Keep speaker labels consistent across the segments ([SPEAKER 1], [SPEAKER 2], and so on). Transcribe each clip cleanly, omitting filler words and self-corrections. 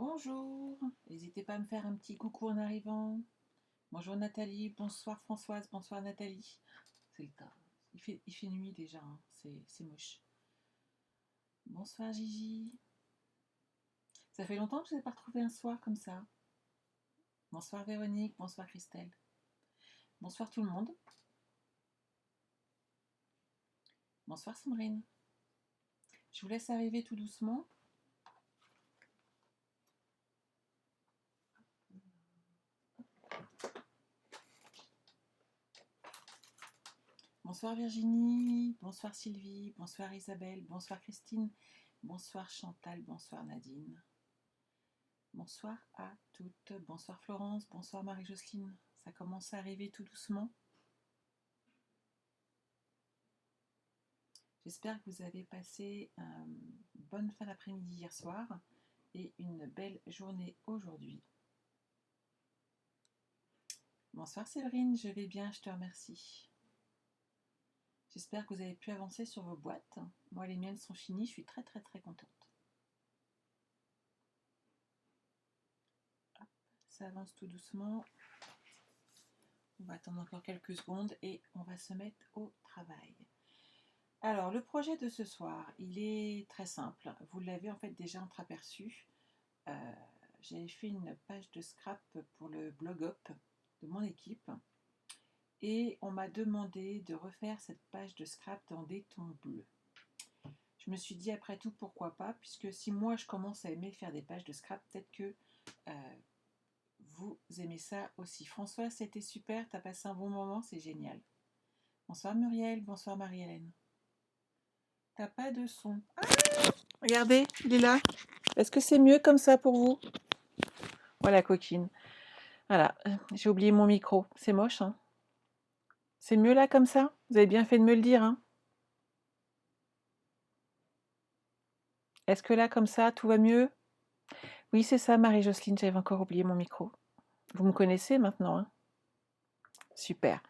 [SPEAKER 1] Bonjour, n'hésitez pas à me faire un petit coucou en arrivant. Bonjour Nathalie, bonsoir Françoise, bonsoir Nathalie. C'est le cas, il fait nuit déjà, hein. C'est moche. Bonsoir Gigi. Ça fait longtemps que je ne vous ai pas retrouvé un soir comme ça. Bonsoir Véronique, bonsoir Christelle. Bonsoir tout le monde. Bonsoir Sandrine. Je vous laisse arriver tout doucement. Bonsoir Virginie, bonsoir Sylvie, bonsoir Isabelle, bonsoir Christine, bonsoir Chantal, bonsoir Nadine. Bonsoir à toutes, bonsoir Florence, bonsoir Marie-Jocelyne. Ça commence à arriver tout doucement. J'espère que vous avez passé une bonne fin d'après-midi hier soir et une belle journée aujourd'hui. Bonsoir Séverine, je vais bien, je te remercie. J'espère que vous avez pu avancer sur vos boîtes. Moi, les miennes sont finies, je suis très contente. Hop, ça avance tout doucement. On va attendre encore quelques secondes et on va se mettre au travail. Alors, le projet de ce soir, il est très simple. Vous l'avez en fait déjà entreaperçu. J'ai fait une page de scrap pour le blog up de mon équipe. Et on m'a demandé de refaire cette page de scrap dans des tons bleus. Je me suis dit, après tout, pourquoi pas, puisque si moi je commence à aimer faire des pages de scrap, peut-être que vous aimez ça aussi. François, c'était super, t'as passé un bon moment, c'est génial. Bonsoir Muriel, bonsoir Marie-Hélène. T'as pas de son. Ah, regardez, il est là. Est-ce que c'est mieux comme ça pour vous? Voilà, coquine. Voilà, j'ai oublié mon micro. C'est moche, hein? C'est mieux là comme ça? Vous avez bien fait de me le dire, hein? Est-ce que là, comme ça, tout va mieux? Oui, c'est ça, Marie-Jocelyne, j'avais encore oublié mon micro. Vous me connaissez maintenant, hein? Super.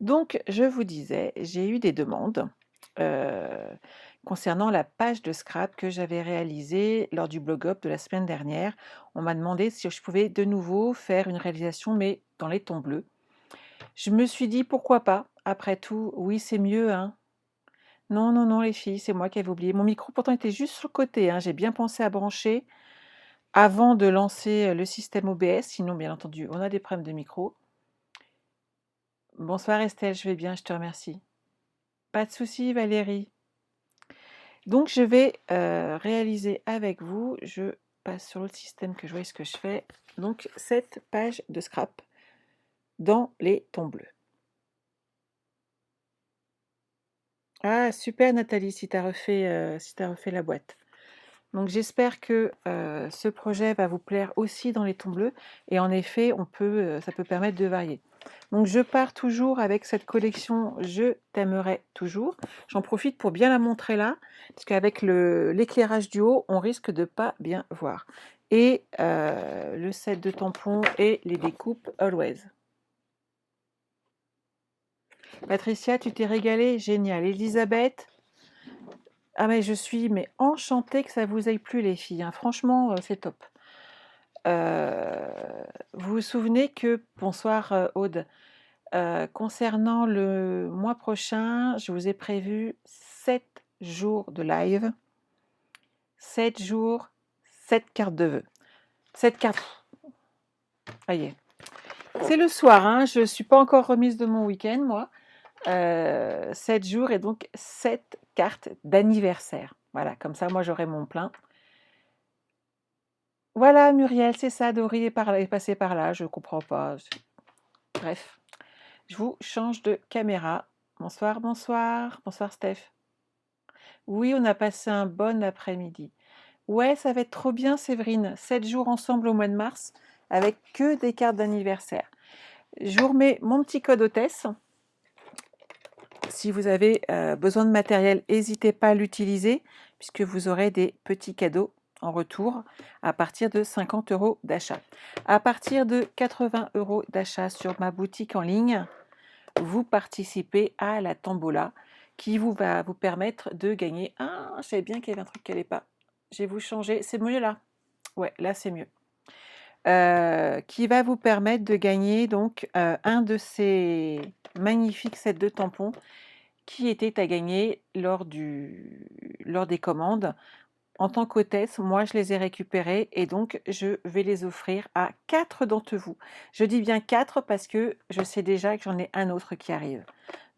[SPEAKER 1] Donc, je vous disais, j'ai eu des demandes concernant la page de scrap que j'avais réalisée lors du blog up de la semaine dernière. On m'a demandé si je pouvais de nouveau faire une réalisation, mais dans les tons bleus. Je me suis dit, pourquoi pas? Après tout, oui, c'est mieux, hein? Non, non, non, les filles, c'est moi qui avais oublié. Mon micro, pourtant, était juste sur le côté, hein. J'ai bien pensé à brancher avant de lancer le système OBS. Sinon, bien entendu, on a des problèmes de micro. Bonsoir Estelle, je vais bien, je te remercie. Pas de souci Valérie. Donc je vais réaliser avec vous, je passe sur l'autre système que je vois ce que je fais, donc cette page de scrap dans les tons bleus. Ah super Nathalie, si tu as refait la boîte. Donc j'espère que ce projet va vous plaire aussi dans les tons bleus et en effet ça peut permettre de varier. Donc je pars toujours avec cette collection Je t'aimerai toujours. J'en profite pour bien la montrer là, parce qu'avec l'éclairage du haut, on risque de pas bien voir. Et le set de tampons et les découpes Always. Patricia, tu t'es régalée, génial. Elisabeth, ah mais je suis enchantée que ça vous aille plu les filles, hein. Franchement, c'est top. Vous vous souvenez que, bonsoir Aude, concernant le mois prochain, je vous ai prévu 7 jours de live, 7 jours, 7 cartes de vœux. 7 cartes, ça y est. C'est le soir, hein, je ne suis pas encore remise de mon week-end, moi. 7 jours et donc 7 cartes d'anniversaire. Voilà, comme ça, moi, j'aurai mon plein. Voilà, Muriel, c'est ça, Dory est passée par là, je ne comprends pas. Bref. Je vous change de caméra. Bonsoir, bonsoir. Bonsoir, Steph. Oui, on a passé un bon après-midi. Ouais, ça va être trop bien, Séverine. 7 jours ensemble au mois de mars, avec que des cartes d'anniversaire. Je vous remets mon petit code hôtesse. Si vous avez besoin de matériel, n'hésitez pas à l'utiliser, puisque vous aurez des petits cadeaux en retour à partir de 50 € d'achat. À partir de 80 € d'achat sur ma boutique en ligne, vous participez à la tombola qui va vous permettre de gagner. Ah, je savais bien qu'il y avait un truc qui n'allait pas. Je vais vous changer. C'est mieux là? Ouais, là c'est mieux. qui va vous permettre de gagner donc un de ces magnifiques sets de tampons qui était à gagner lors des commandes. En tant qu'hôtesse, moi je les ai récupérés et donc je vais les offrir à 4 d'entre vous. Je dis bien 4 parce que je sais déjà que j'en ai un autre qui arrive.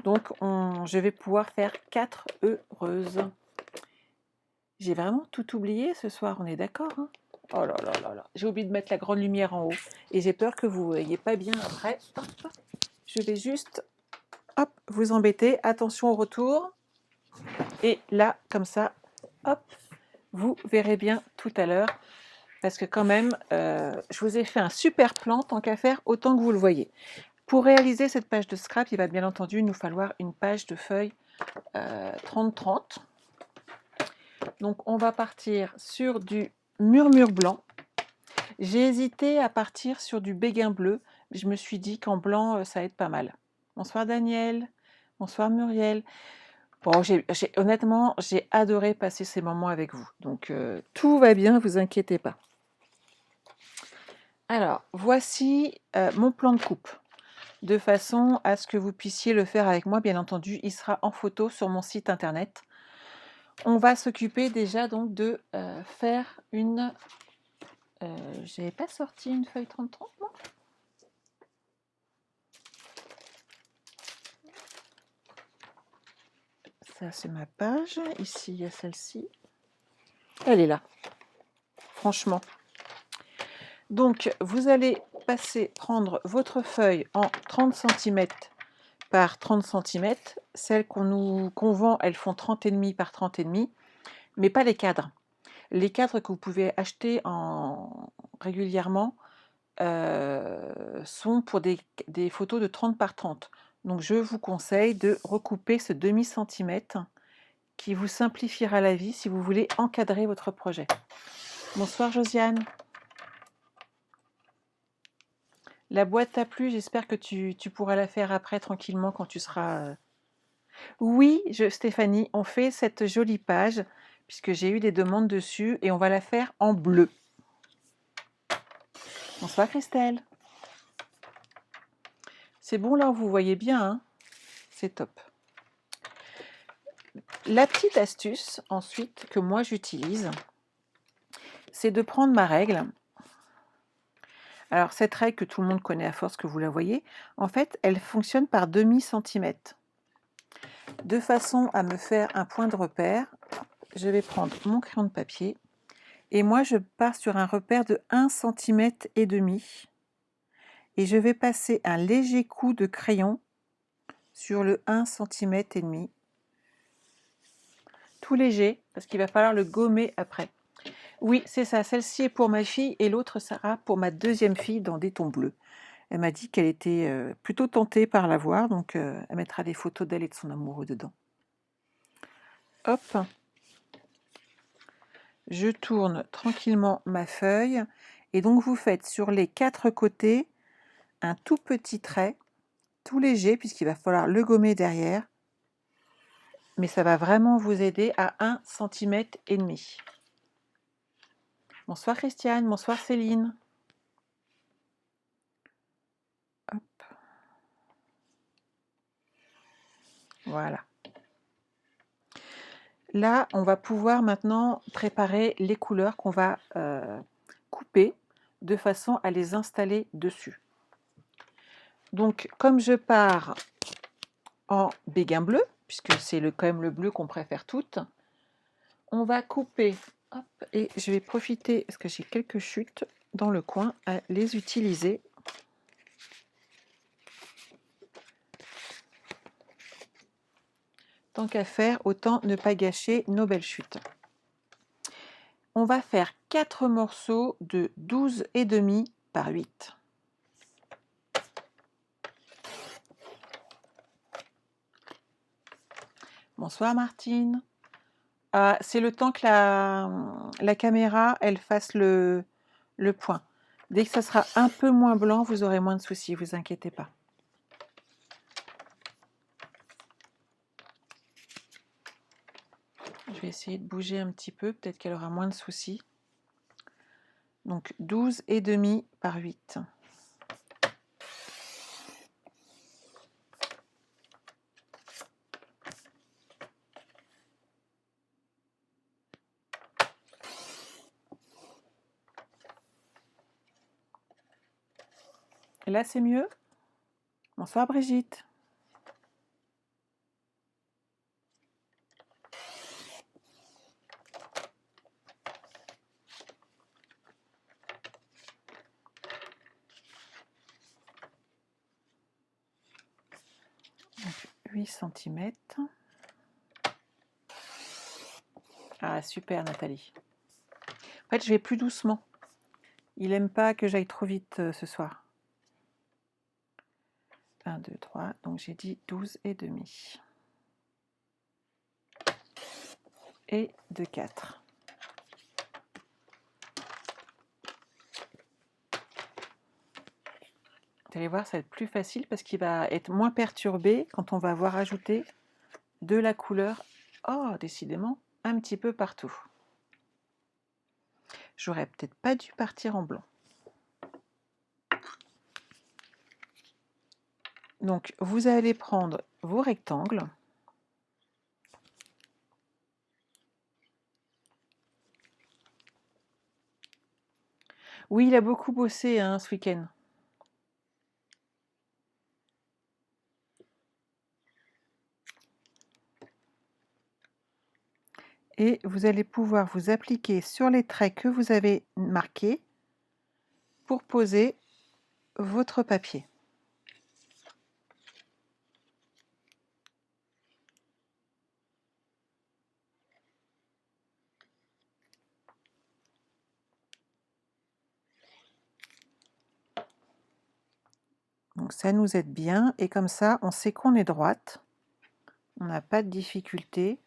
[SPEAKER 1] Donc je vais pouvoir faire 4 heureuses. J'ai vraiment tout oublié ce soir, on est d'accord, hein? Oh là là là là, j'ai oublié de mettre la grande lumière en haut et j'ai peur que vous ne voyez pas bien après. Hop, je vais juste vous embêter. Attention au retour. Et là, comme ça, hop, vous verrez bien tout à l'heure. Parce que quand même, je vous ai fait un super plan, tant qu'à faire, autant que vous le voyez. Pour réaliser cette page de scrap, il va bien entendu nous falloir une page de feuilles 30-30. Donc on va partir sur du murmure blanc. J'ai hésité à partir sur du béguin bleu, mais je me suis dit qu'en blanc, ça aide pas mal. Bonsoir Daniel, bonsoir Muriel. Bon, honnêtement, j'ai adoré passer ces moments avec vous. Donc tout va bien, vous inquiétez pas. Alors, voici mon plan de coupe. De façon à ce que vous puissiez le faire avec moi, bien entendu, il sera en photo sur mon site internet. On va s'occuper déjà donc de faire une... J'avais pas sorti une feuille 30-30, moi? Ça, c'est ma page. Ici, il y a celle-ci. Elle est là, franchement. Donc, vous allez prendre votre feuille en 30 cm par 30 cm. Celles qu'on vend, elles font 30,5 par 30,5, mais pas les cadres. Les cadres que vous pouvez acheter régulièrement sont pour des photos de 30 par 30. Donc je vous conseille de recouper ce demi-centimètre qui vous simplifiera la vie si vous voulez encadrer votre projet. Bonsoir Josiane. La boîte t'a plu, j'espère que tu pourras la faire après tranquillement quand tu seras... Oui, Stéphanie, on fait cette jolie page puisque j'ai eu des demandes dessus et on va la faire en bleu. Bonsoir Christelle. C'est bon là, vous voyez bien, hein? C'est top. La petite astuce ensuite que moi j'utilise, c'est de prendre ma règle. Alors cette règle que tout le monde connaît à force que vous la voyez, en fait elle fonctionne par demi-centimètre. De façon à me faire un point de repère, je vais prendre mon crayon de papier et moi je pars sur un repère de 1,5 cm et je vais passer un léger coup de crayon sur le 1,5 cm. Tout léger parce qu'il va falloir le gommer après. Oui, c'est ça, celle-ci est pour ma fille et l'autre sera pour ma deuxième fille dans des tons bleus. Elle m'a dit qu'elle était plutôt tentée par la voir, donc elle mettra des photos d'elle et de son amoureux dedans. Hop, je tourne tranquillement ma feuille et donc vous faites sur les 4 côtés un tout petit trait, tout léger puisqu'il va falloir le gommer derrière, mais ça va vraiment vous aider à 1,5 cm. Bonsoir Christiane, bonsoir Céline. Hop. Voilà. Là, on va pouvoir maintenant préparer les couleurs qu'on va couper de façon à les installer dessus. Donc, comme je pars en béguin bleu, puisque c'est quand même le bleu qu'on préfère toutes, on va couper, hop, et je vais profiter, parce que j'ai quelques chutes dans le coin, à les utiliser. Tant qu'à faire, autant ne pas gâcher nos belles chutes. On va faire 4 morceaux de 12,5 par 8. Bonsoir Martine. C'est le temps que la caméra elle fasse le point. Dès que ça sera un peu moins blanc, vous aurez moins de soucis, vous inquiétez pas. Je vais essayer de bouger un petit peu, peut-être qu'elle aura moins de soucis. Donc 12,5 par 8. Et là, c'est mieux? Bonsoir Brigitte. Donc 8 cm. Ah, super Nathalie. En fait, je vais plus doucement. Il aime pas que j'aille trop vite ce soir. 1, 2, 3. Donc j'ai dit 12,5. Et de 4. Vous allez voir, ça va être plus facile parce qu'il va être moins perturbé quand on va avoir ajouté de la couleur, oh, décidément, un petit peu partout. J'aurais peut-être pas dû partir en blanc. Donc, vous allez prendre vos rectangles. Oui, il a beaucoup bossé hein, ce week-end. Et vous allez pouvoir vous appliquer sur les traits que vous avez marqués pour poser votre papier. Donc ça nous aide bien et comme ça on sait qu'on est droite, on n'a pas de difficulté.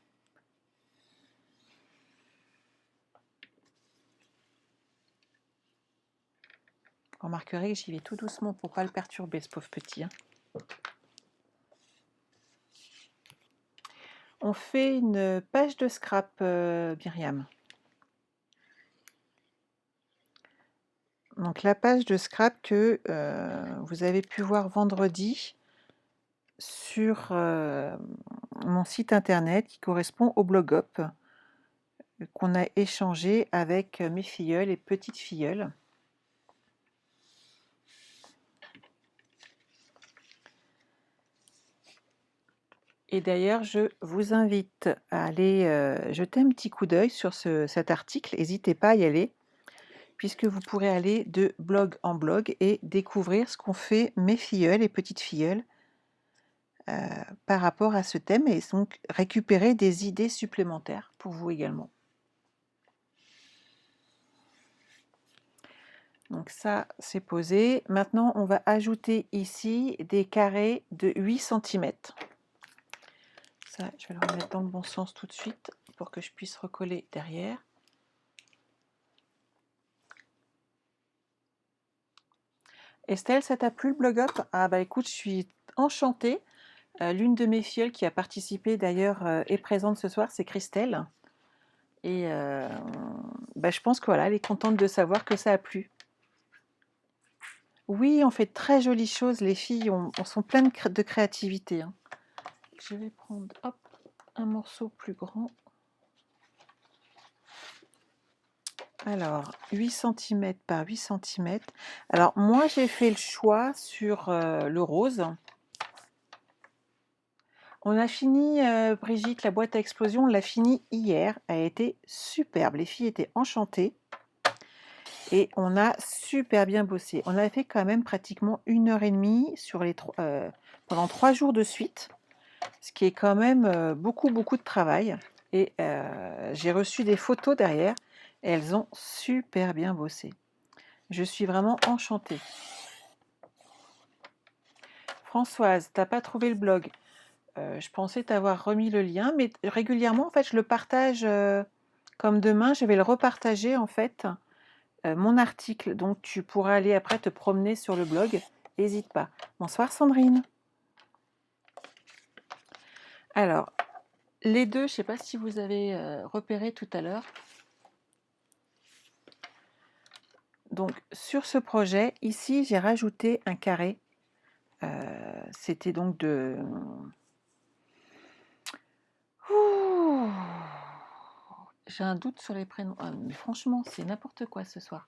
[SPEAKER 1] Vous remarquerez que j'y vais tout doucement pour ne pas le perturber ce pauvre petit. Hein. On fait une page de scrap, Myriam. Donc la page de scrap que vous avez pu voir vendredi sur mon site internet qui correspond au blog Up qu'on a échangé avec mes filleuls et petites filleules. Et d'ailleurs, je vous invite à aller jeter un petit coup d'œil sur cet article. N'hésitez pas à y aller, puisque vous pourrez aller de blog en blog et découvrir ce qu'ont fait mes filleuls et petites filleules par rapport à ce thème et donc récupérer des idées supplémentaires pour vous également. Donc ça, c'est posé. Maintenant, on va ajouter ici des carrés de 8 cm. Ça, je vais le remettre dans le bon sens tout de suite pour que je puisse recoller derrière. Estelle, ça t'a plu le blog Up? Ah bah écoute, je suis enchantée. L'une de mes filleules qui a participé d'ailleurs est présente ce soir, c'est Christelle. Et bah, je pense que voilà, elle est contente de savoir que ça a plu. Oui, on fait de très jolies choses, les filles, on sont pleines de créativité. Hein. Je vais prendre hop, un morceau plus grand. Alors, 8 cm par 8 cm. Alors, moi, j'ai fait le choix sur le rose. On a fini, Brigitte, la boîte à explosion, on l'a fini hier. Elle a été superbe. Les filles étaient enchantées. Et on a super bien bossé. On a fait quand même pratiquement 1h30 sur pendant 3 jours de suite. Ce qui est quand même beaucoup de travail. Et j'ai reçu des photos derrière. Et elles ont super bien bossé. Je suis vraiment enchantée. Françoise, t'as pas trouvé le blog? Je pensais t'avoir remis le lien, mais régulièrement, en fait, je le partage. Comme demain, je vais le repartager, en fait, mon article. Donc, tu pourras aller après te promener sur le blog. N'hésite pas. Bonsoir, Sandrine. Alors, les deux, je ne sais pas si vous avez repéré tout à l'heure. Donc sur ce projet, ici j'ai rajouté un carré. C'était donc de... Ouh, j'ai un doute sur les prénoms. Ah, mais franchement, c'est n'importe quoi ce soir.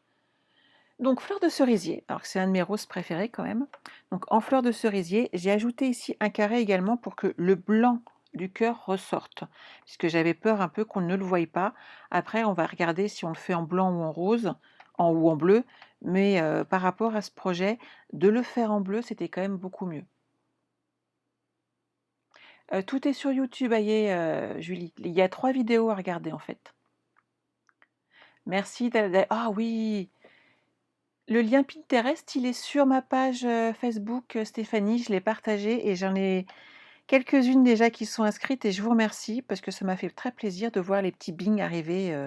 [SPEAKER 1] Donc fleur de cerisier, alors que c'est un de mes roses préférés quand même. Donc en fleur de cerisier, j'ai ajouté ici un carré également pour que le blanc du cœur ressorte, puisque j'avais peur un peu qu'on ne le voie pas. Après, on va regarder si on le fait en blanc ou en rose, ou en bleu, mais par rapport à ce projet, de le faire en bleu, c'était quand même beaucoup mieux. Tout est sur YouTube, aïe, Julie. Il y a 3 vidéos à regarder en fait. Merci. Ah oui, le lien Pinterest, il est sur ma page Facebook, Stéphanie. Je l'ai partagé et j'en ai quelques-unes déjà qui sont inscrites et je vous remercie parce que ça m'a fait très plaisir de voir les petits bings arriver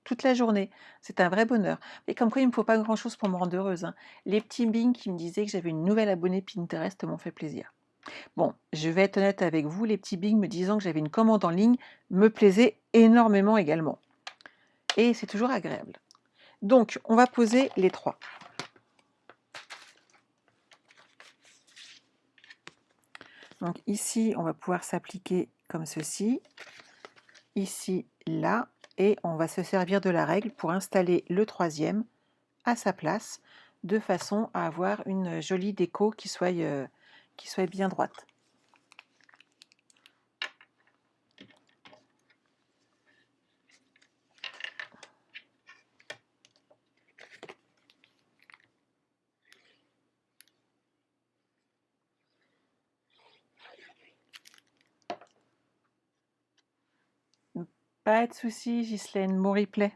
[SPEAKER 1] toute la journée. C'est un vrai bonheur. Et comme quoi, il ne me faut pas grand-chose pour me rendre heureuse, hein. Les petits bings qui me disaient que j'avais une nouvelle abonnée Pinterest m'ont fait plaisir. Bon, je vais être honnête avec vous, les petits bings me disant que j'avais une commande en ligne me plaisaient énormément également. Et c'est toujours agréable. Donc, on va poser les 3. Donc ici, on va pouvoir s'appliquer comme ceci, ici, là, et on va se servir de la règle pour installer le 3e à sa place, de façon à avoir une jolie déco qui soit bien droite. Pas de souci, Ghislaine, mon replay.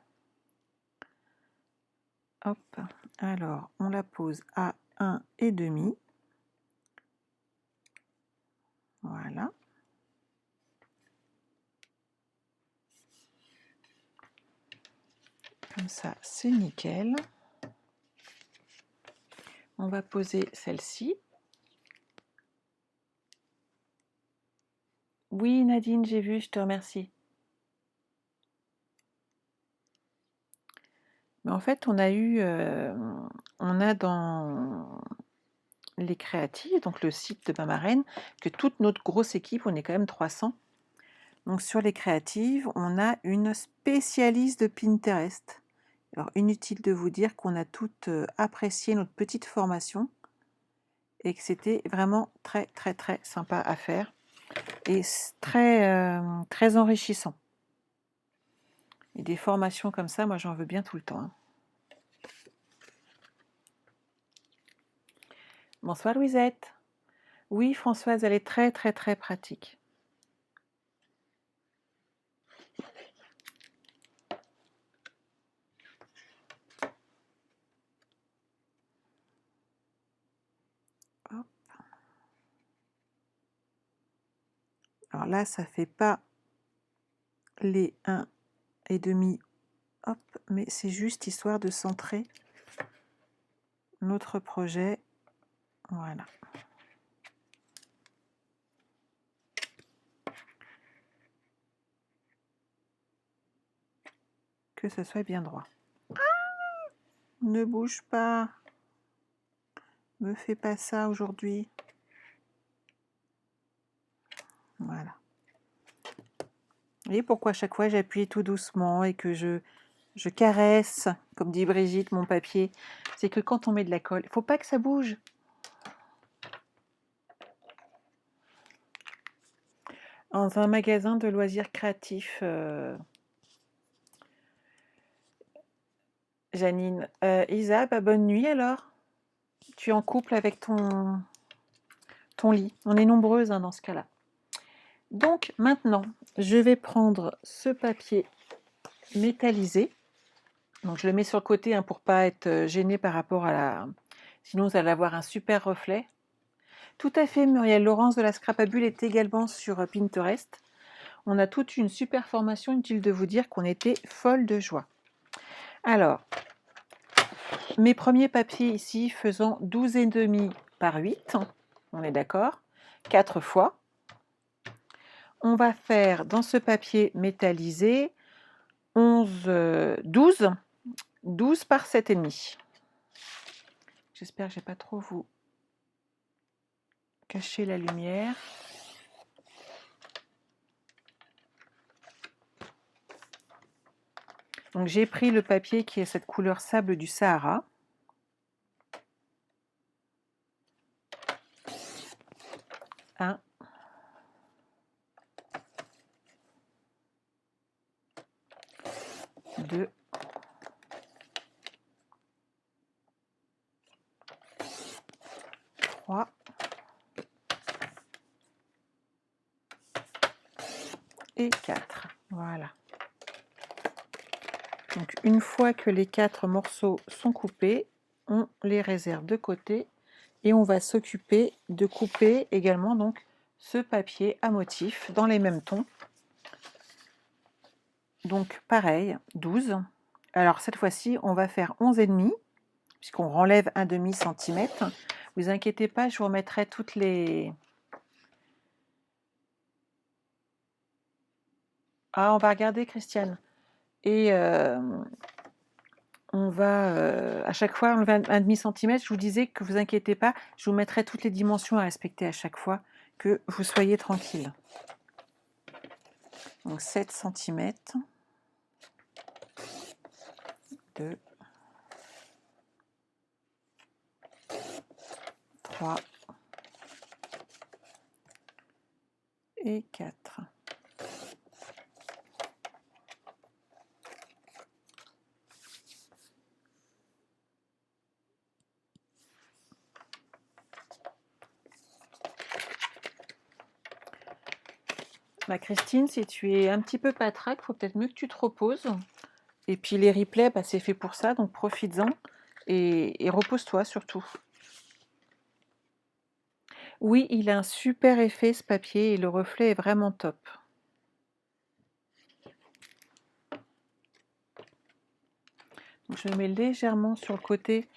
[SPEAKER 1] Hop, alors on la pose à 1,5. Voilà. Comme ça, c'est nickel. On va poser celle-ci. Oui, Nadine, j'ai vu, je te remercie. Mais en fait, on a dans les créatives, donc le site de ma marraine, que toute notre grosse équipe, on est quand même 300. Donc sur les créatives, on a une spécialiste de Pinterest. Alors inutile de vous dire qu'on a toutes apprécié notre petite formation et que c'était vraiment très très très sympa à faire et très enrichissant. Et des formations comme ça, moi j'en veux bien tout le temps, hein. Bonsoir Louisette. Oui, Françoise, elle est très très très pratique. Hop. Alors là, ça fait pas les 1,5, hop, mais c'est juste histoire de centrer notre projet. Voilà. Que ce soit bien droit. Ne bouge pas. Me fais pas ça aujourd'hui. Voilà. Vous voyez pourquoi à chaque fois j'appuie tout doucement et que je caresse, comme dit Brigitte, mon papier. C'est que quand on met de la colle, il ne faut pas que ça bouge. Dans un magasin de loisirs créatifs, Janine. Isa, bah, bonne nuit alors. Tu es en couple avec ton lit. On est nombreuses, hein, dans ce cas-là. Donc maintenant, je vais prendre ce papier métallisé. Donc je le mets sur le côté, hein, pour ne pas être gêné par rapport à la... Sinon vous allez avoir un super reflet. Tout à fait, Muriel. Laurence de la Scrapabule est également sur Pinterest. On a toute une super formation, inutile de vous dire qu'on était folle de joie. Alors, mes premiers papiers ici faisant 12,5 par 8, on est d'accord, 4 fois. On va faire dans ce papier métallisé 12 par 7,5. J'espère que je n'ai pas trop vous caché la lumière. Donc j'ai pris le papier qui est cette couleur sable du Sahara. Un, deux, trois, et 4. Voilà. Donc une fois que les 4 morceaux sont coupés, on les réserve de côté et on va s'occuper de couper également donc ce papier à motif dans les mêmes tons. Donc pareil, 12. Alors cette fois-ci, on va faire 11,5 puisqu'on renlève un demi-centimètre. Vous inquiétez pas, je vous remettrai toutes les... Ah, on va regarder, Christiane. Et on va à chaque fois enlever un demi-centimètre. Je vous disais que vous inquiétez pas, je vous mettrai toutes les dimensions à respecter à chaque fois, que vous soyez tranquille. Donc 7 cm, 2, 3 et 4. Bah Christine, si tu es un petit peu patraque, il faut peut-être mieux que tu te reposes. Et puis les replays, bah, c'est fait pour ça, donc profites-en et repose-toi surtout. Oui, il a un super effet ce papier et le reflet est vraiment top. Donc, je mets légèrement sur le côté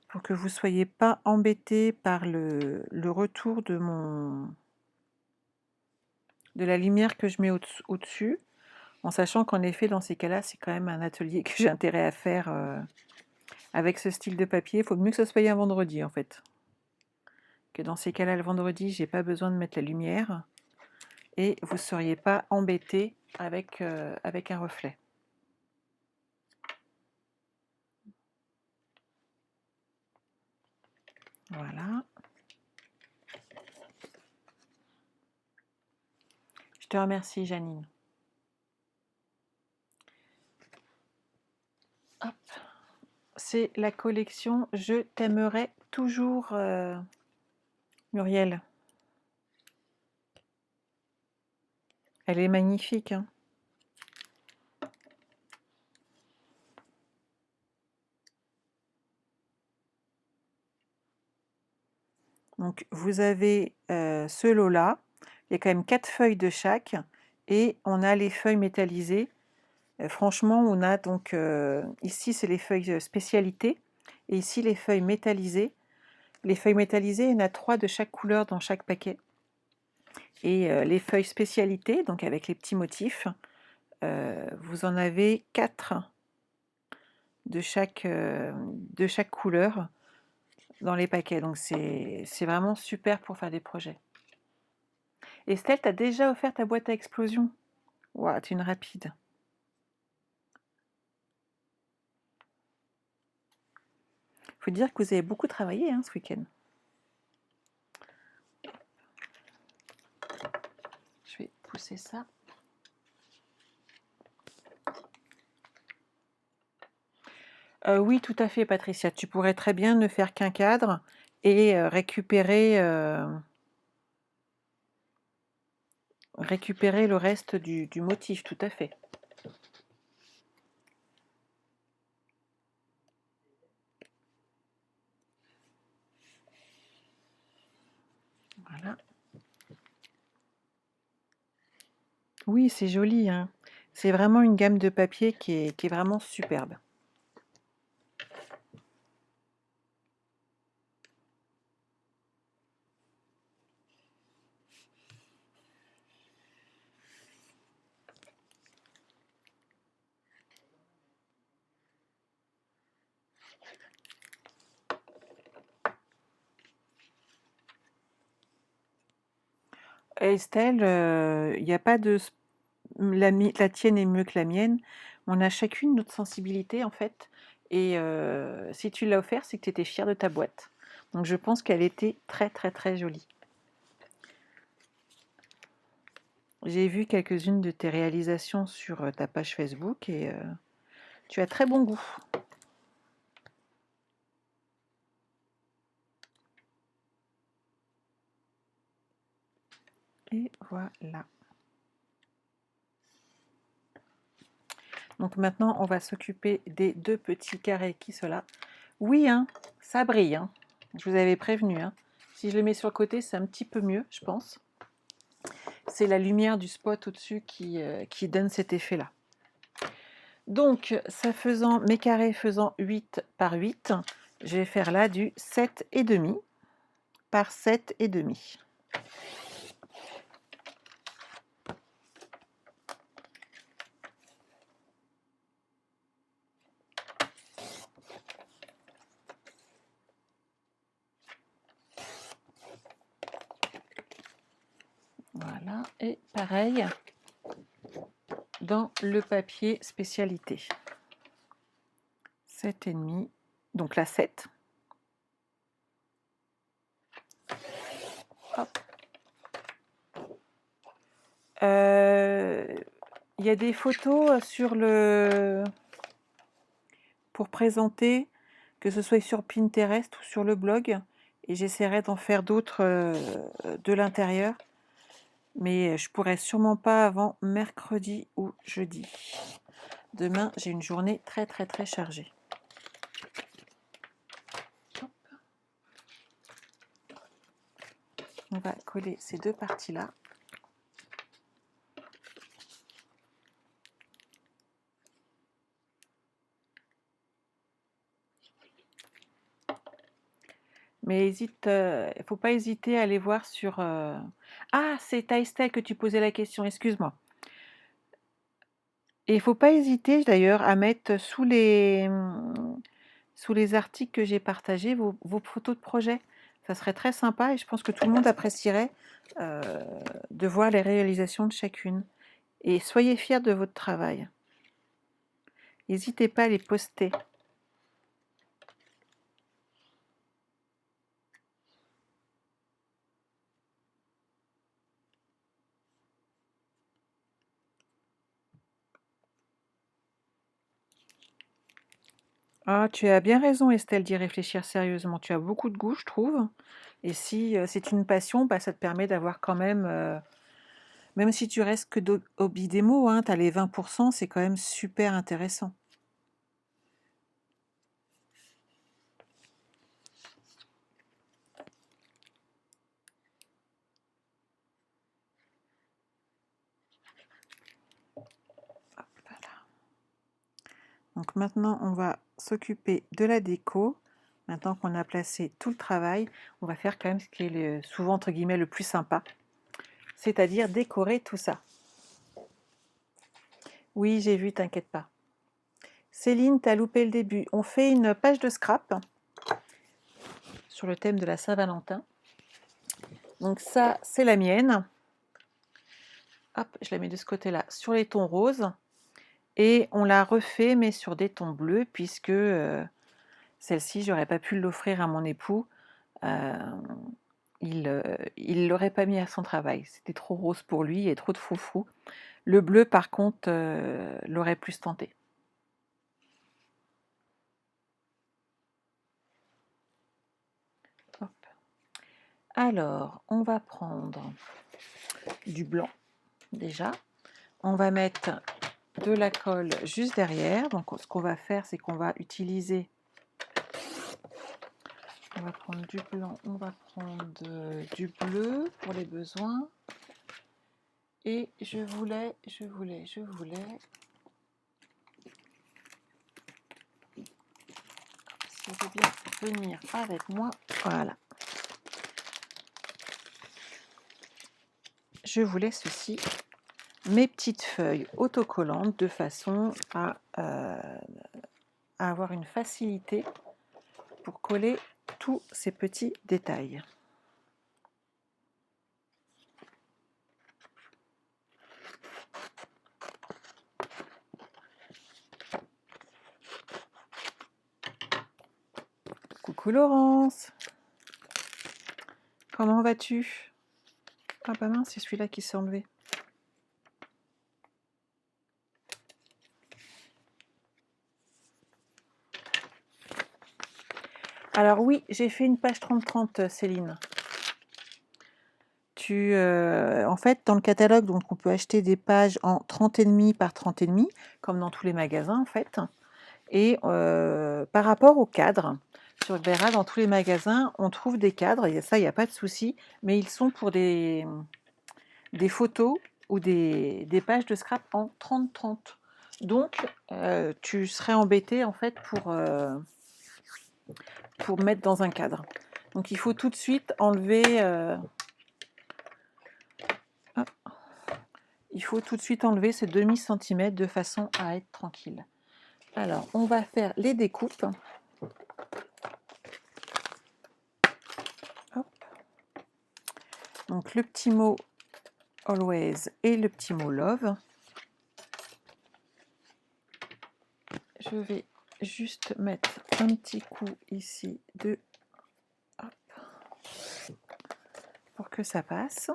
[SPEAKER 1] pour que vous ne soyez pas embêtés par le retour de la lumière que je mets au-dessus, en sachant qu'en effet, dans ces cas-là, c'est quand même un atelier que j'ai intérêt à faire avec ce style de papier. Il faut mieux que ce soit un vendredi, en fait. Que dans ces cas-là, le vendredi, j'ai pas besoin de mettre la lumière et vous ne seriez pas embêtés avec un reflet. Voilà. Je te remercie, Janine. Hop. C'est la collection Je t'aimerai toujours, Muriel. Elle est magnifique, hein. Donc vous avez ce lot-là. Il y a quand même 4 feuilles de chaque. Et on a les feuilles métallisées. Franchement, on a donc ici, c'est les feuilles spécialité. Et ici, les feuilles métallisées. Les feuilles métallisées, il y en a 3 de chaque couleur dans chaque paquet. Et les feuilles spécialité, donc avec les petits motifs, vous en avez 4 de chaque couleur dans les paquets. Donc c'est vraiment super pour faire des projets. Estelle, t'as déjà offert ta boîte à explosion? Waouh, t'es une rapide. Faut dire que vous avez beaucoup travaillé hein, ce week-end. Je vais pousser ça. Oui, tout à fait, Patricia. Tu pourrais très bien ne faire qu'un cadre et récupérer le reste du motif, tout à fait. Voilà. Oui, c'est joli, hein. C'est vraiment une gamme de papier qui est vraiment superbe. Estelle, il n'y a pas de la tienne est mieux que la mienne. On a chacune notre sensibilité en fait. Et si tu l'as offert, c'est que tu étais fière de ta boîte. Donc je pense qu'elle était très très très jolie. J'ai vu quelques-unes de tes réalisations sur ta page Facebook et tu as très bon goût. Et voilà. Donc maintenant, on va s'occuper des deux petits carrés qui sont là. Oui, hein, ça brille. Hein. Je vous avais prévenu. Hein. Si je les mets sur le côté, c'est un petit peu mieux, je pense. C'est la lumière du spot au-dessus qui donne cet effet-là. Donc, ça faisant, mes carrés faisant 8 par 8, je vais faire là du 7,5 par 7,5. Voilà, et pareil dans le papier spécialité. 7,5, donc la 7. Hop. Il y a des photos sur le... pour présenter, que ce soit sur Pinterest ou sur le blog, et j'essaierai d'en faire d'autres de l'intérieur. Mais je pourrai sûrement pas avant mercredi ou jeudi. Demain, j'ai une journée très très très chargée. Hop. On va coller ces deux parties-là. Mais hésite, il faut pas hésiter à aller voir sur... Ah, c'est à Estelle que tu posais la question, excuse-moi. Et il faut pas hésiter d'ailleurs à mettre sous les articles que j'ai partagés vos photos de projet. Ça serait très sympa et je pense que tout le monde apprécierait de voir les réalisations de chacune. Et soyez fiers de votre travail. N'hésitez pas à les poster. Ah, tu as bien raison, Estelle, d'y réfléchir sérieusement. Tu as beaucoup de goût, je trouve. Et si c'est une passion, bah, ça te permet d'avoir quand même si tu restes que hobby démo, hein, tu as les 20%, c'est quand même super intéressant. Hop, voilà. Donc maintenant, on va s'occuper de la déco. Maintenant qu'on a placé tout le travail, on va faire quand même ce qui est souvent, entre guillemets, le plus sympa. C'est-à-dire décorer tout ça. Oui, j'ai vu, t'inquiète pas. Céline, t'as loupé le début. On fait une page de scrap sur le thème de la Saint-Valentin. Donc ça, c'est la mienne. Hop, je la mets de ce côté-là, sur les tons roses. Et on l'a refait, mais sur des tons bleus, puisque celle-ci, j'aurais pas pu l'offrir à mon époux. Il l'aurait pas mis à son travail. C'était trop rose pour lui et trop de froufrou. Le bleu, par contre, l'aurait plus tenté. Hop. Alors, on va prendre du blanc, déjà. On va mettre de la colle juste derrière. Donc, ce qu'on va faire, c'est qu'on va utiliser... On va prendre du blanc, on va prendre du bleu pour les besoins. Et je voulais... Si je veux bien venir avec moi, voilà. Je voulais ceci, mes petites feuilles autocollantes de façon à avoir une facilité pour coller tous ces petits détails. Coucou Laurence, comment vas-tu? Ah bah mince, c'est celui-là qui s'est enlevé. Alors oui, j'ai fait une page 30-30, Céline. En fait, dans le catalogue, donc, on peut acheter des pages en 30,5 par 30,5, comme dans tous les magasins en fait. Et par rapport au cadre, tu verras dans tous les magasins, on trouve des cadres, et ça, il n'y a pas de souci, mais ils sont pour des photos ou des pages de scrap en 30-30. Donc, tu serais embêté en fait pour mettre dans un cadre. Donc, il faut tout de suite enlever. Il faut tout de suite enlever ces demi-centimètres de façon à être tranquille. Alors, on va faire les découpes. Hop. Donc, le petit mot always et le petit mot love. Je vais juste mettre un petit coup ici de hop, pour que ça passe.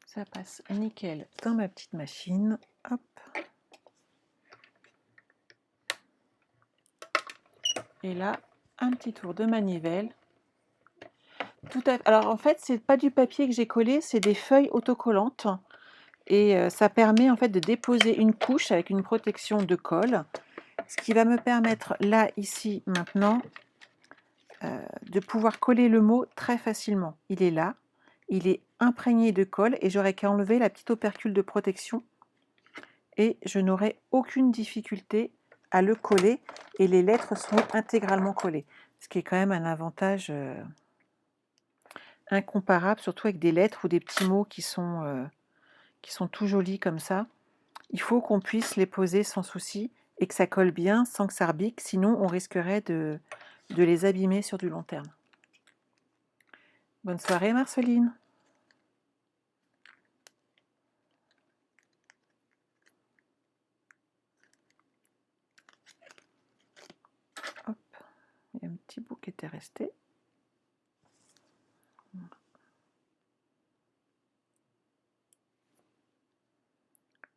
[SPEAKER 1] Ça passe nickel dans ma petite machine. Hop. Et là, un petit tour de manivelle. Alors en fait, c'est pas du papier que j'ai collé, c'est des feuilles autocollantes. Et ça permet en fait de déposer une couche avec une protection de colle. Ce qui va me permettre là, ici, maintenant, de pouvoir coller le mot très facilement. Il est là, il est imprégné de colle et j'aurai qu'à enlever la petite opercule de protection et je n'aurai aucune difficulté à le coller et les lettres seront intégralement collées. Ce qui est quand même un avantage incomparable, surtout avec des lettres ou des petits mots qui sont tout jolis comme ça. Il faut qu'on puisse les poser sans souci et que ça colle bien sans que ça rebique, sinon on risquerait de les abîmer sur du long terme. Bonne soirée Marceline. Hop, il y a un petit bout qui était resté.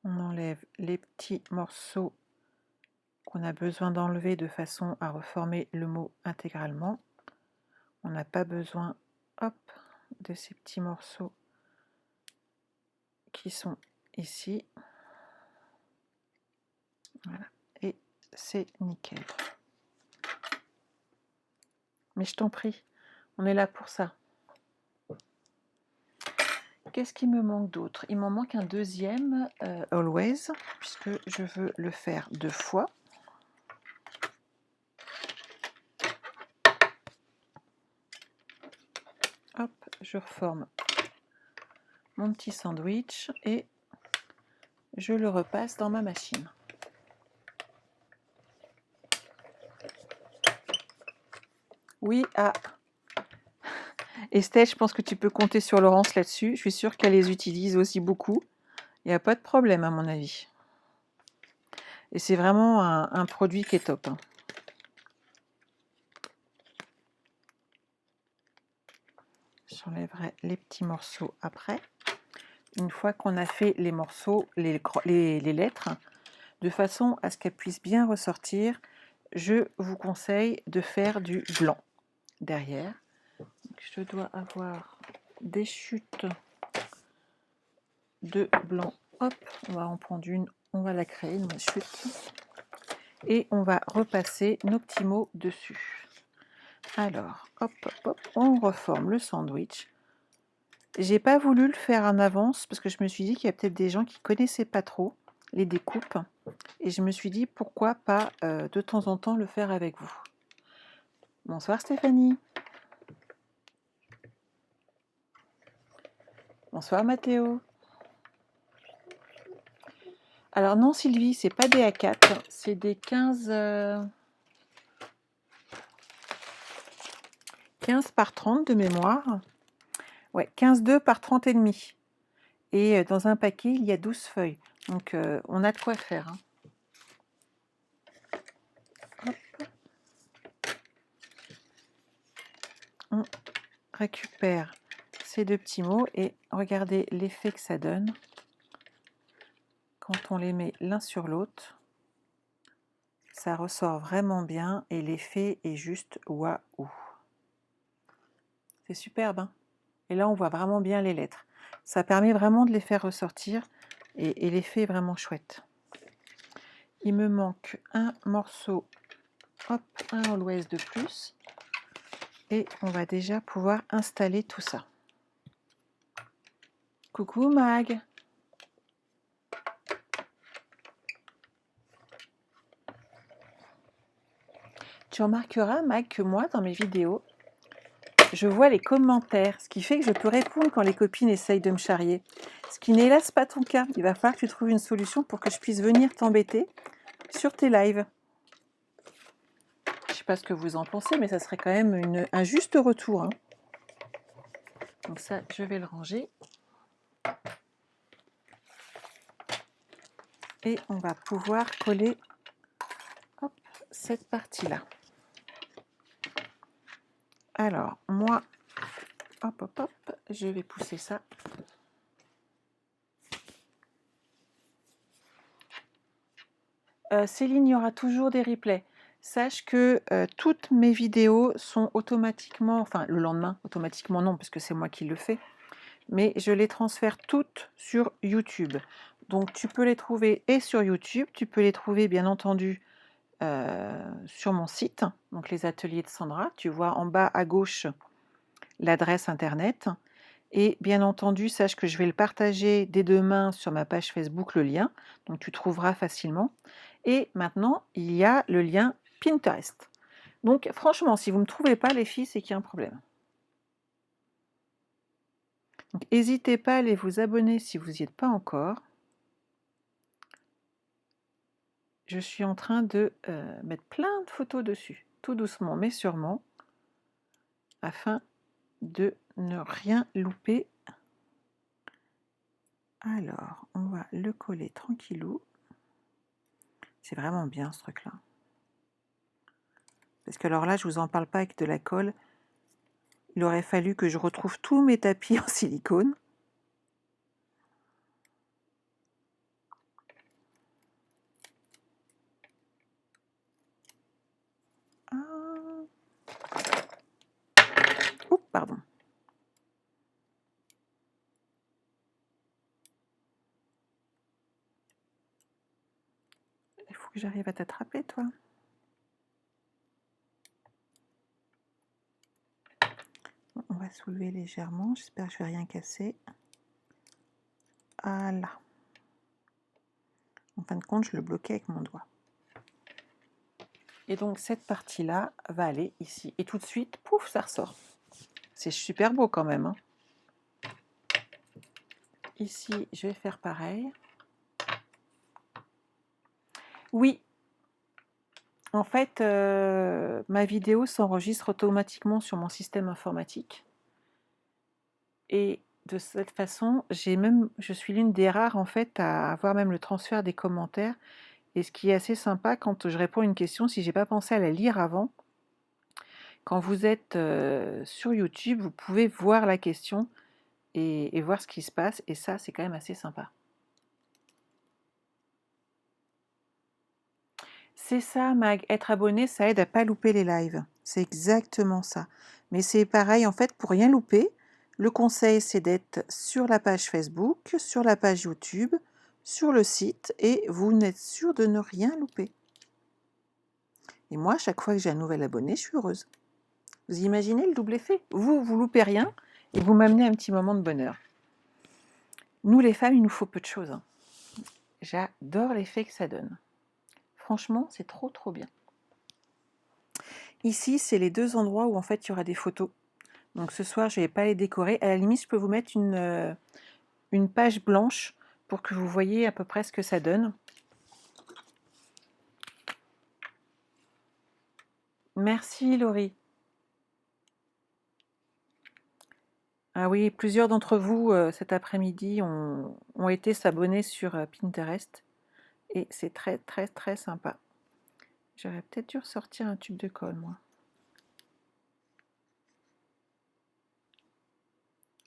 [SPEAKER 1] On enlève les petits morceaux qu'on a besoin d'enlever de façon à reformer le mot intégralement. On n'a pas besoin, hop, de ces petits morceaux qui sont ici. Voilà, et c'est nickel. Mais je t'en prie, on est là pour ça. Qu'est-ce qui me manque d'autre? Il m'en manque un deuxième, always, puisque je veux le faire 2 fois. Hop, je reforme mon petit sandwich et je le repasse dans ma machine. Oui, Estelle, je pense que tu peux compter sur Laurence là-dessus. Je suis sûre qu'elle les utilise aussi beaucoup. Il n'y a pas de problème à mon avis. Et c'est vraiment un produit qui est top. J'enlèverai les petits morceaux après. Une fois qu'on a fait les morceaux, les lettres, de façon à ce qu'elles puissent bien ressortir, je vous conseille de faire du blanc derrière. Donc, je dois avoir des chutes de blanc. Hop, on va en prendre une, on va la créer, une chute. Et on va repasser nos petits mots dessus. Alors, hop, hop, hop, on reforme le sandwich. J'ai pas voulu le faire en avance parce que je me suis dit qu'il y a peut-être des gens qui connaissaient pas trop les découpes. Et je me suis dit pourquoi pas de temps en temps le faire avec vous. Bonsoir Stéphanie. Bonsoir Mathéo. Alors non Sylvie, c'est pas des A4, c'est des 15 par 30 de mémoire. Ouais, 15,2 par 30,5. Et dans un paquet, il y a 12 feuilles. Donc, on a de quoi faire, hein. Hop. On récupère ces deux petits mots et regardez l'effet que ça donne quand on les met l'un sur l'autre. Ça ressort vraiment bien et l'effet est juste waouh. C'est superbe, hein. Et là, on voit vraiment bien les lettres. Ça permet vraiment de les faire ressortir et l'effet est vraiment chouette. Il me manque un morceau, hop, un Always de plus. Et on va déjà pouvoir installer tout ça. Coucou Mag! Tu remarqueras, Mag, que moi, dans mes vidéos, je vois les commentaires, ce qui fait que je peux répondre quand les copines essayent de me charrier. Ce qui n'est hélas pas ton cas. Il va falloir que tu trouves une solution pour que je puisse venir t'embêter sur tes lives. Je ne sais pas ce que vous en pensez, mais ça serait quand même un juste retour, hein. Donc ça, je vais le ranger. Et on va pouvoir coller, hop, cette partie-là. Alors, moi, hop, hop, hop, je vais pousser ça. Céline, il y aura toujours des replays. Sache que toutes mes vidéos sont automatiquement, enfin le lendemain, automatiquement non, parce que c'est moi qui le fais, mais je les transfère toutes sur YouTube. Donc tu peux les trouver et sur YouTube, tu peux les trouver bien entendu sur mon site, donc les ateliers de Sandra. Tu vois en bas à gauche l'adresse internet. Et bien entendu, sache que je vais le partager dès demain sur ma page Facebook, le lien, donc tu trouveras facilement. Et maintenant, il y a le lien Pinterest. Donc franchement, si vous ne me trouvez pas, les filles, c'est qu'il y a un problème. Donc n'hésitez pas à aller vous abonner si vous n'y êtes pas encore. Je suis en train de mettre plein de photos dessus, tout doucement mais sûrement, afin de ne rien louper. Alors, on va le coller tranquillou. C'est vraiment bien ce truc-là. Parce que alors là, je vous en parle pas avec de la colle. Il aurait fallu que je retrouve tous mes tapis en silicone. Ah. Oups, pardon. Il faut que j'arrive à t'attraper, toi. Bon, on va soulever légèrement. J'espère que je ne vais rien casser. Voilà. En fin de compte, je le bloquais avec mon doigt. Et donc, cette partie-là va aller ici. Et tout de suite, pouf, ça ressort. C'est super beau quand même, hein. Ici, je vais faire pareil. Oui. En fait, ma vidéo s'enregistre automatiquement sur mon système informatique. Et de cette façon, je suis l'une des rares en fait à avoir même le transfert des commentaires. Et ce qui est assez sympa quand je réponds à une question, si j'ai pas pensé à la lire avant, quand vous êtes sur YouTube, vous pouvez voir la question et voir ce qui se passe. Et ça, c'est quand même assez sympa. C'est ça, Mag. Être abonné, ça aide à pas louper les lives. C'est exactement ça. Mais c'est pareil, en fait, pour rien louper, le conseil, c'est d'être sur la page Facebook, sur la page YouTube, sur le site, et vous n'êtes sûr de ne rien louper. Et moi, chaque fois que j'ai un nouvel abonné, je suis heureuse. Vous imaginez le double effet? Vous loupez rien, et vous m'amenez un petit moment de bonheur. Nous, les femmes, il nous faut peu de choses, hein. J'adore l'effet que ça donne. Franchement, c'est trop, trop bien. Ici, c'est les deux endroits où en fait il y aura des photos. Donc ce soir, je ne vais pas les décorer. À la limite, je peux vous mettre une page blanche pour que vous voyez à peu près ce que ça donne. Merci Laurie. Ah oui, plusieurs d'entre vous cet après-midi ont été s'abonner sur Pinterest et c'est très très très sympa. J'aurais peut-être dû ressortir un tube de colle, moi.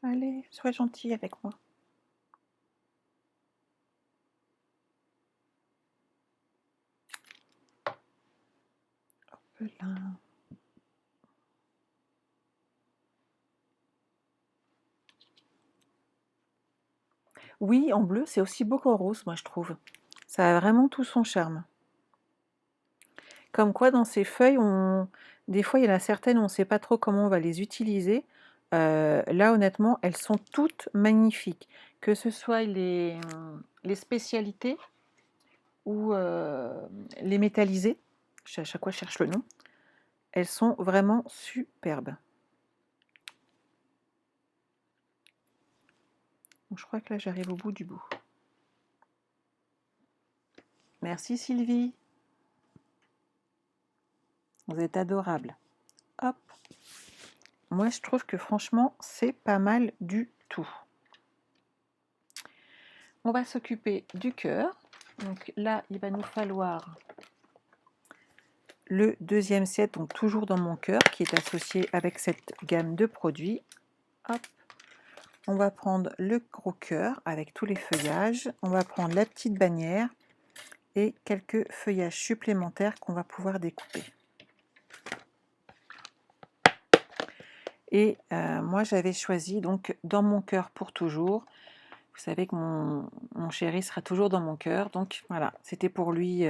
[SPEAKER 1] Allez, sois gentil avec moi. Là. Oui, en bleu, c'est aussi beau qu'en rose, moi je trouve. Ça a vraiment tout son charme. Comme quoi, dans ces feuilles, des fois, il y en a certaines où on ne sait pas trop comment on va les utiliser. Là, honnêtement, elles sont toutes magnifiques. Que ce soit les spécialités ou les métallisées, à chaque fois je cherche le nom, elles sont vraiment superbes. Donc, je crois que là, j'arrive au bout du bout. Merci Sylvie. Vous êtes adorable. Hop. Moi, je trouve que franchement, c'est pas mal du tout. On va s'occuper du cœur. Donc là, il va nous falloir le deuxième set, donc toujours dans mon cœur, qui est associé avec cette gamme de produits. Hop. On va prendre le gros cœur avec tous les feuillages. On va prendre la petite bannière et quelques feuillages supplémentaires qu'on va pouvoir découper. Et moi, j'avais choisi donc dans mon cœur pour toujours. Vous savez que mon chéri sera toujours dans mon cœur. Donc voilà, c'était pour lui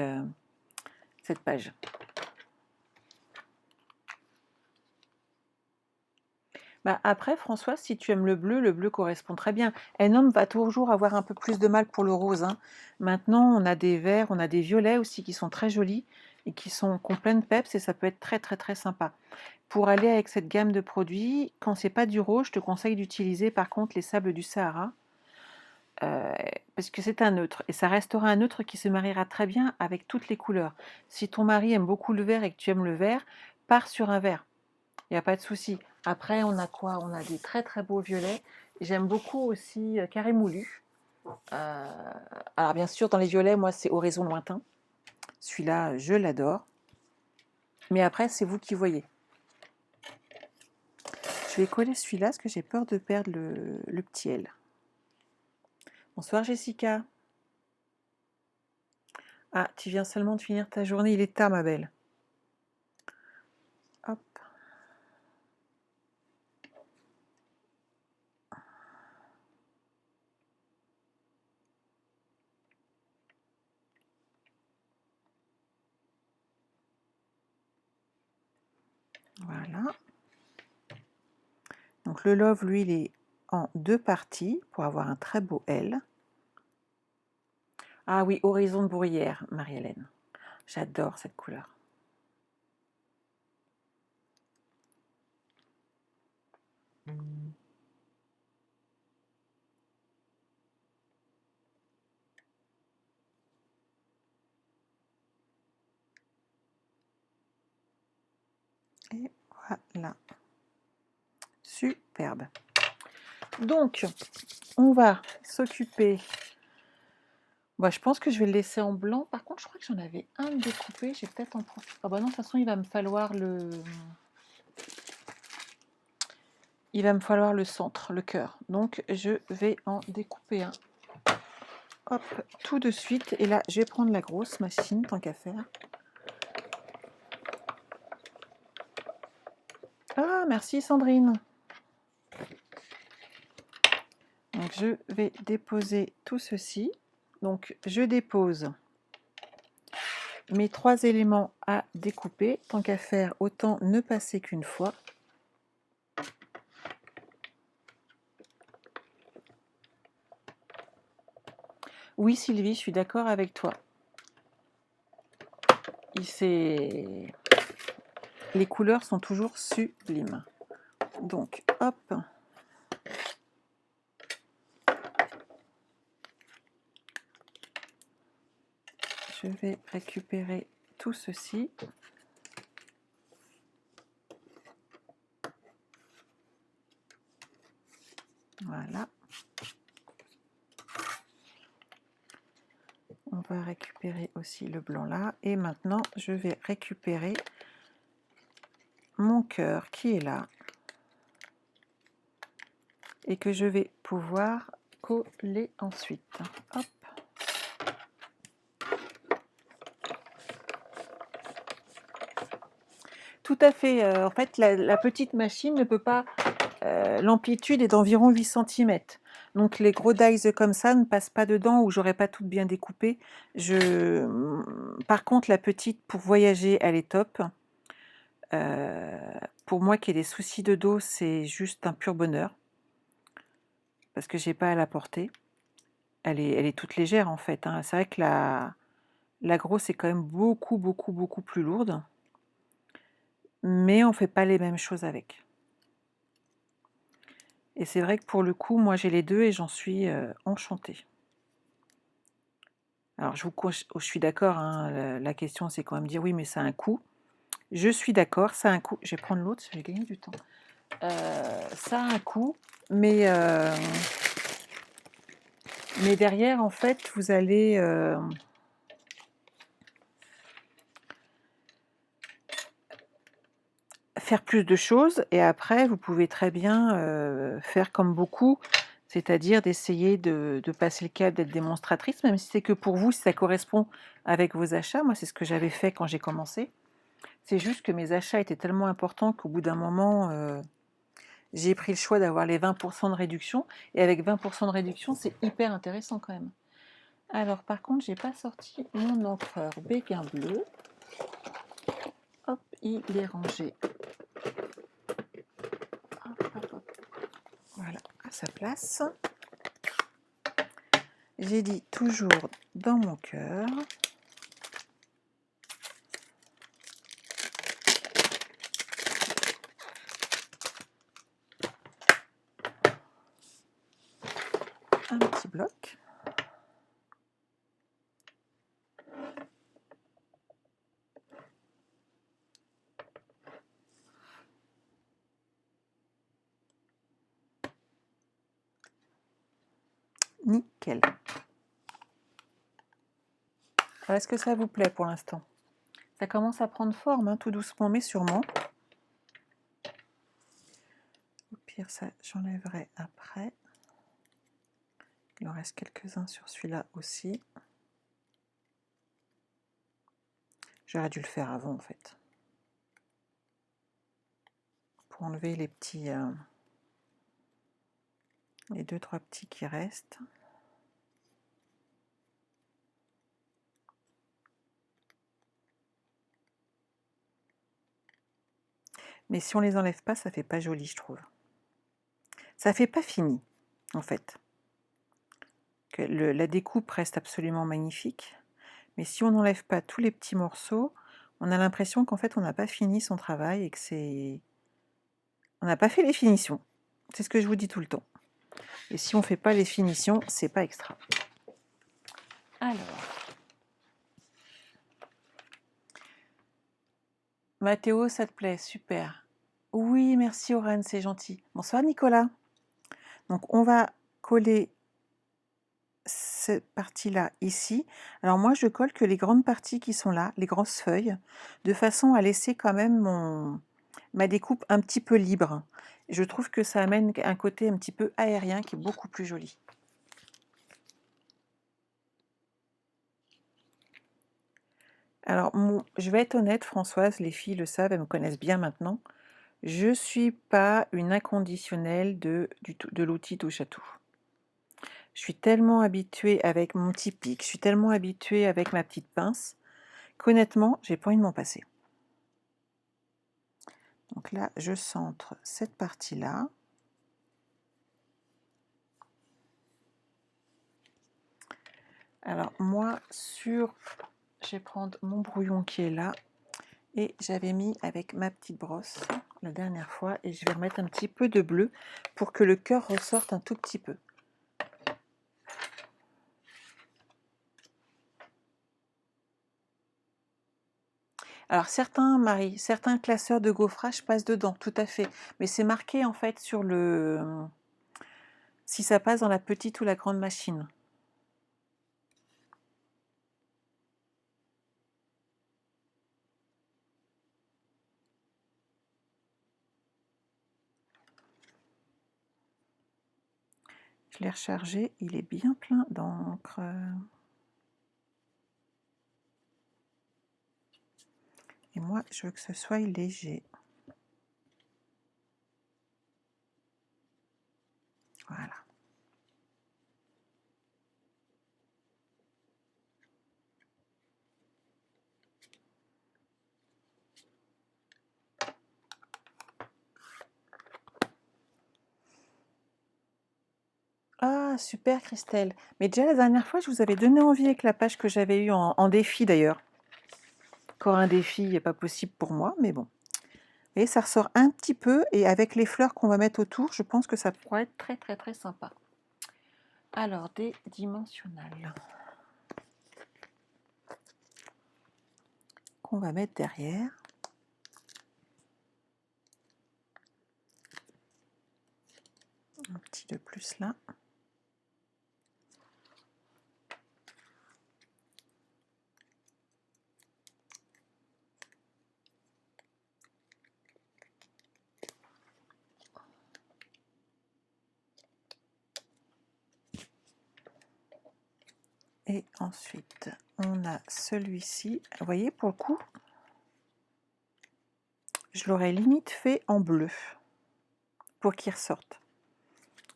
[SPEAKER 1] cette page. Bah après, François, si tu aimes le bleu correspond très bien. Un homme va toujours avoir un peu plus de mal pour le rose, hein. Maintenant, on a des verts, on a des violets aussi qui sont très jolis et qui sont plein de peps et ça peut être très très très sympa. Pour aller avec cette gamme de produits, quand c'est pas du rose, je te conseille d'utiliser par contre les sables du Sahara. Parce que c'est un neutre et ça restera un neutre qui se mariera très bien avec toutes les couleurs. Si ton mari aime beaucoup le vert et que tu aimes le vert, pars sur un vert. Il n'y a pas de souci. Après, on a quoi? On a des très très beaux violets. J'aime beaucoup aussi Carré Moulu. Alors bien sûr, dans les violets, moi c'est Horizon Lointain. Celui-là, je l'adore. Mais après, c'est vous qui voyez. Je vais coller celui-là parce que j'ai peur de perdre le petit L. Bonsoir Jessica. Ah, tu viens seulement de finir ta journée, il est tard ma belle. Hop. Voilà. Donc le love, lui, il est en deux parties pour avoir un très beau L. Ah oui, Horizon de Bruyère, Marie-Hélène. J'adore cette couleur. Et voilà. Superbe. Donc, on va s'occuper. Bah, je pense que je vais le laisser en blanc. Par contre, je crois que j'en avais un découpé. J'ai peut-être en profiter. Ah bah non, de toute façon, il va me falloir le centre, le cœur. Donc, je vais en découper un. Hop, tout de suite. Et là, je vais prendre la grosse machine, tant qu'à faire. Ah, merci Sandrine. Donc, je vais déposer tout ceci. Donc, je dépose mes 3 éléments à découper. Tant qu'à faire, autant ne passer qu'une fois. Oui, Sylvie, je suis d'accord avec toi. Les couleurs sont toujours sublimes. Donc, hop. Je vais récupérer tout ceci. Voilà. On va récupérer aussi le blanc là. Et maintenant, je vais récupérer mon cœur qui est là. Et que je vais pouvoir coller ensuite. Hop. Tout à fait. En fait, la petite machine ne peut pas... l'amplitude est d'environ 8 cm. Donc les gros dies comme ça ne passent pas dedans ou j'aurais pas tout bien découpé. Par contre, la petite, pour voyager, elle est top. Pour moi qui ai des soucis de dos, c'est juste un pur bonheur. Parce que j'ai pas à la porter. Elle est toute légère en fait. Hein. C'est vrai que la grosse est quand même beaucoup plus lourde. Mais on fait pas les mêmes choses avec. Et c'est vrai que pour le coup, moi j'ai les deux et j'en suis enchantée. Alors je suis d'accord, hein, la question c'est quand même dire oui mais ça a un coût. Je suis d'accord, ça a un coût. Je vais prendre l'autre, je vais gagner du temps. Ça a un coût, mais derrière en fait vous allez... faire plus de choses et après vous pouvez très bien faire comme beaucoup, c'est-à-dire d'essayer de passer le cap d'être démonstratrice, même si c'est que pour vous, si ça correspond avec vos achats. Moi, c'est ce que j'avais fait quand j'ai commencé. C'est juste que mes achats étaient tellement importants qu'au bout d'un moment, j'ai pris le choix d'avoir les 20% de réduction. Et avec 20% de réduction, c'est hyper intéressant quand même. Alors, par contre, j'ai pas sorti mon encreur béguin bleu. Hop, il est rangé. Voilà, à sa place. J'ai dit toujours dans mon cœur. Un petit bloc. Nickel. Alors, est-ce que ça vous plaît pour l'instant? Ça commence à prendre forme, hein, tout doucement mais sûrement. Au pire, ça, j'enlèverai après. Il en reste quelques-uns sur celui-là aussi. J'aurais dû le faire avant, en fait. Pour enlever les petits... les 2-3 petits qui restent. Mais si on les enlève pas, ça fait pas joli, je trouve. Ça fait pas fini, en fait. La découpe reste absolument magnifique. Mais si on n'enlève pas tous les petits morceaux, on a l'impression qu'en fait on n'a pas fini son travail et que c'est... On n'a pas fait les finitions. C'est ce que je vous dis tout le temps. Et si on ne fait pas les finitions, c'est pas extra. Alors... Mathéo, ça te plaît? Super. Oui, merci Aurène, c'est gentil. Bonsoir Nicolas. Donc on va coller cette partie-là ici. Alors moi, je colle que les grandes parties qui sont là, les grosses feuilles, de façon à laisser quand même ma découpe un petit peu libre. Je trouve que ça amène un côté un petit peu aérien qui est beaucoup plus joli. Alors, je vais être honnête, Françoise, les filles le savent, elles me connaissent bien maintenant. Je ne suis pas une inconditionnelle de l'outil touche à tout. Je suis tellement habituée avec mon petit pic, je suis tellement habituée avec ma petite pince, qu'honnêtement, j'ai pas envie de m'en passer. Donc là, je centre cette partie-là. Alors moi, je vais prendre mon brouillon qui est là, et j'avais mis avec ma petite brosse la dernière fois, et je vais remettre un petit peu de bleu pour que le cœur ressorte un tout petit peu. Alors certains classeurs de gaufrage passent dedans, tout à fait, mais c'est marqué en fait sur le si ça passe dans la petite ou la grande machine. Je l'ai rechargé, il est bien plein d'encre. Et moi, je veux que ce soit léger. Voilà. Ah, super Christelle. Mais déjà la dernière fois, je vous avais donné envie avec la page que j'avais eue en défi d'ailleurs. Encore un défi, pas possible pour moi, mais bon. Et ça ressort un petit peu, et avec les fleurs qu'on va mettre autour, je pense que ça pourrait être très très très sympa. Alors, des dimensionnels qu'on va mettre derrière. Un petit de plus là. Et ensuite, on a celui-ci. Vous voyez, pour le coup, je l'aurais limite fait en bleu pour qu'il ressorte.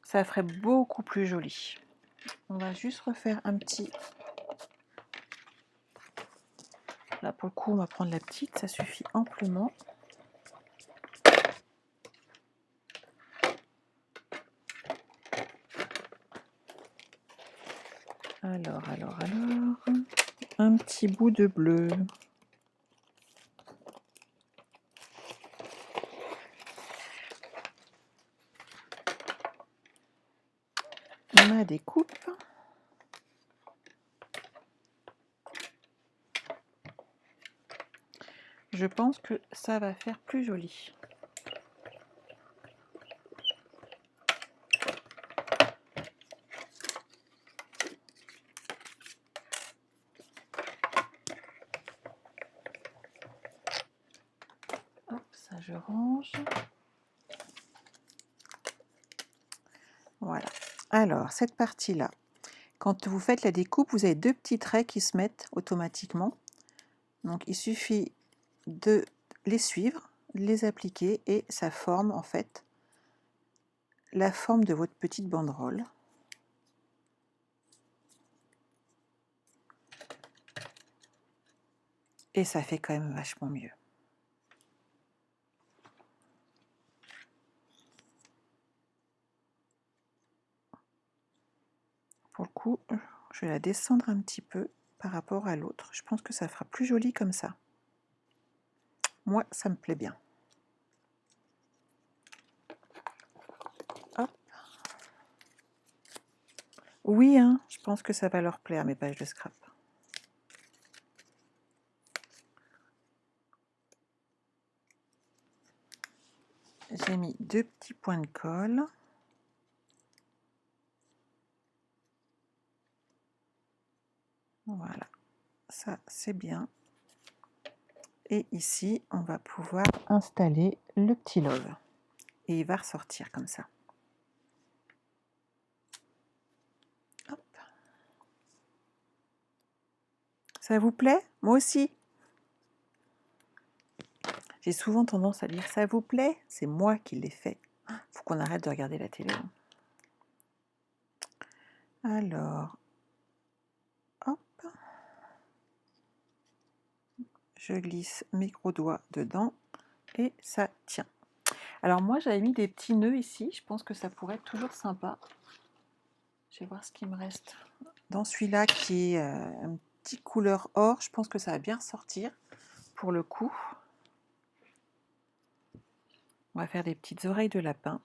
[SPEAKER 1] Ça ferait beaucoup plus joli. On va juste refaire un petit... Là, pour le coup, on va prendre la petite, ça suffit amplement. Alors, un petit bout de bleu. Ma découpe. Je pense que ça va faire plus joli. Hop, ça je range. Voilà. Alors, cette partie-là, quand vous faites la découpe, vous avez deux petits traits qui se mettent automatiquement. Donc, il suffit de les suivre, de les appliquer, et ça forme en fait la forme de votre petite banderole. Et ça fait quand même vachement mieux. Pour le coup, je vais la descendre un petit peu par rapport à l'autre. Je pense que ça fera plus joli comme ça. Moi, ça me plaît bien. Hop. Oui, hein, je pense que ça va leur plaire, mes pages de scrap. J'ai mis deux petits points de colle. Voilà, ça c'est bien. Et ici, on va pouvoir installer le petit love. Et il va ressortir comme ça. Hop. Ça vous plaît? Moi aussi. J'ai souvent tendance à dire ça vous plaît? C'est moi qui l'ai fait. Faut qu'on arrête de regarder la télé. Alors, hop. Je glisse mes gros doigts dedans et ça tient. Alors moi j'avais mis des petits nœuds ici, je pense que ça pourrait être toujours sympa. Je vais voir ce qui me reste. Dans celui-là qui est un petit couleur or, je pense que ça va bien ressortir pour le coup. On va faire des petites oreilles de lapin.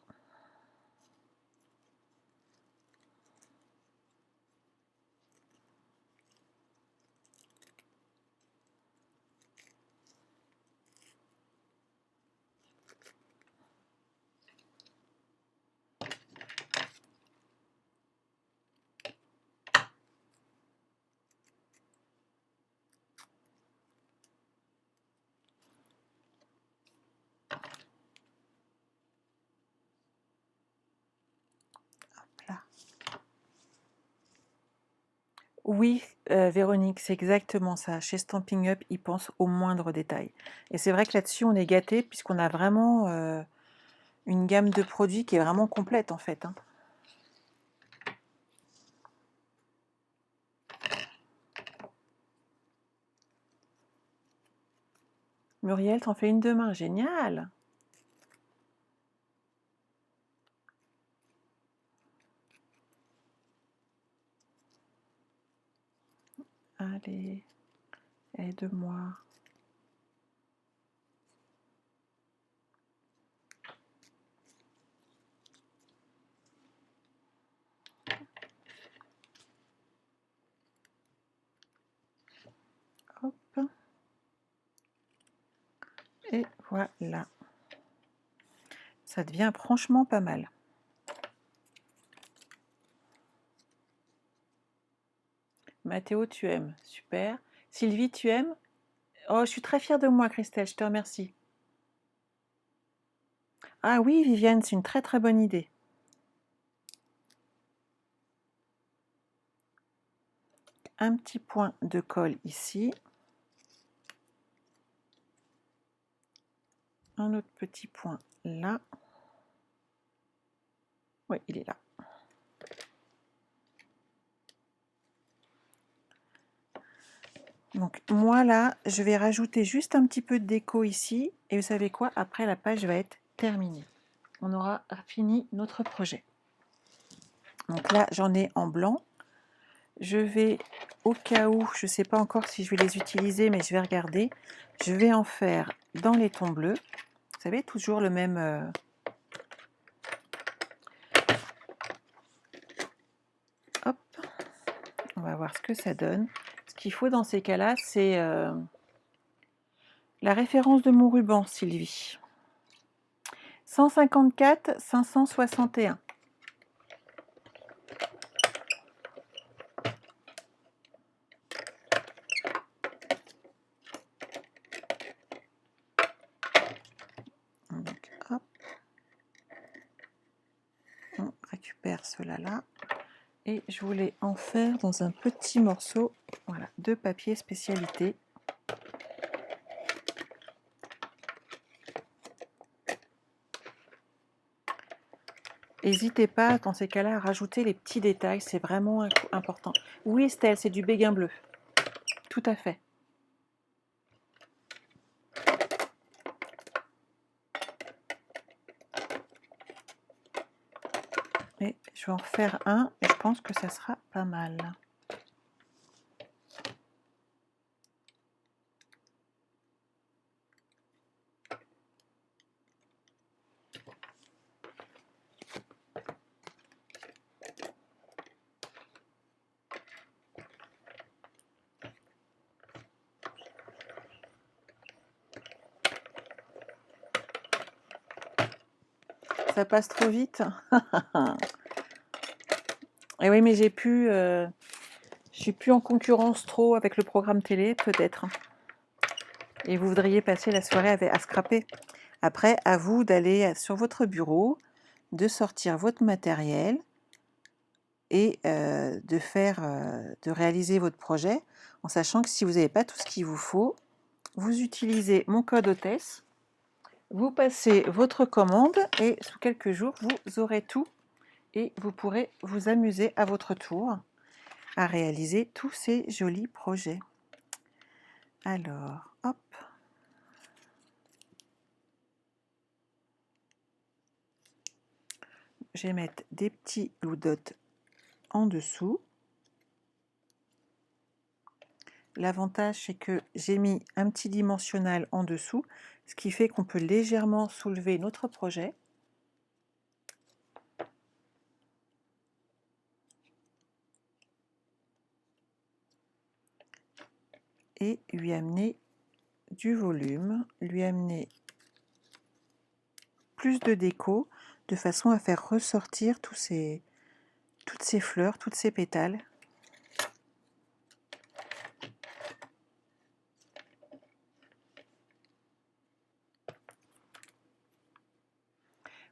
[SPEAKER 1] Oui, Véronique, c'est exactement ça. Chez Stampin' Up, ils pensent aux moindres détails. Et c'est vrai que là-dessus, on est gâtés puisqu'on a vraiment une gamme de produits qui est vraiment complète en fait, hein. Muriel, t'en fais une demain, génial! Allez, aide-moi. Hop, et voilà. Ça devient franchement pas mal. Mathéo, tu aimes, super. Sylvie, tu aimes? Oh, je suis très fière de moi, Christelle, je te remercie. Ah oui, Viviane, c'est une très très bonne idée. Un petit point de colle ici. Un autre petit point là. Oui, il est là. Donc moi là, je vais rajouter juste un petit peu de déco ici. Et vous savez quoi? Après, la page va être terminée. On aura fini notre projet. Donc là, j'en ai en blanc. Je vais, au cas où, je ne sais pas encore si je vais les utiliser, mais je vais regarder. Je vais en faire dans les tons bleus. Vous savez, toujours le même... Hop, on va voir ce que ça donne. Ce qu'il faut dans ces cas-là, c'est la référence de mon ruban, Sylvie. 154 561. Donc, hop, on récupère cela là. Et je voulais en faire dans un petit morceau, voilà, de papier spécialité. N'hésitez pas, dans ces cas-là, à rajouter les petits détails, c'est vraiment important. Oui, Estelle, c'est du béguin bleu. Tout à fait. Et je vais en faire un, et je pense que ça sera pas mal. Ça passe trop vite. Et oui, mais je suis plus en concurrence trop avec le programme télé, peut-être. Et vous voudriez passer la soirée à scraper. Après, à vous d'aller sur votre bureau, de sortir votre matériel et de réaliser votre projet, en sachant que si vous n'avez pas tout ce qu'il vous faut, vous utilisez mon code hôtesse, vous passez votre commande et sous quelques jours, vous aurez tout et vous pourrez vous amuser à votre tour à réaliser tous ces jolis projets. Alors, hop. Je vais mettre des petits blue dots en dessous. L'avantage, c'est que j'ai mis un petit dimensionnel en dessous, ce qui fait qu'on peut légèrement soulever notre projet. Et lui amener du volume, lui amener plus de déco, de façon à faire ressortir toutes ces fleurs, toutes ces pétales.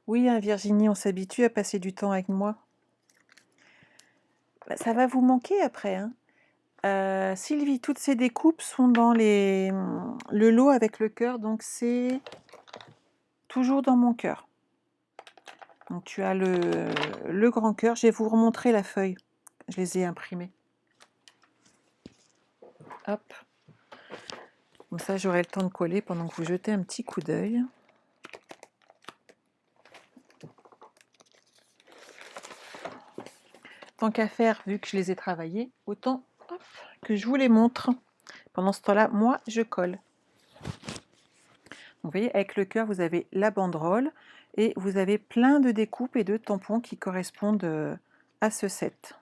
[SPEAKER 1] Oui, hein, Virginie, on s'habitue à passer du temps avec moi. Bah, ça va vous manquer après, hein. Sylvie, toutes ces découpes sont dans le lot avec le cœur, donc c'est toujours dans mon cœur. Donc tu as le grand cœur. Je vais vous remontrer la feuille. Je les ai imprimées. Hop. Comme ça, j'aurai le temps de coller pendant que vous jetez un petit coup d'œil. Tant qu'à faire, vu que je les ai travaillés, autant que je vous les montre. Pendant ce temps-là, moi, je colle. Vous voyez, avec le cœur, vous avez la banderole et vous avez plein de découpes et de tampons qui correspondent à ce set.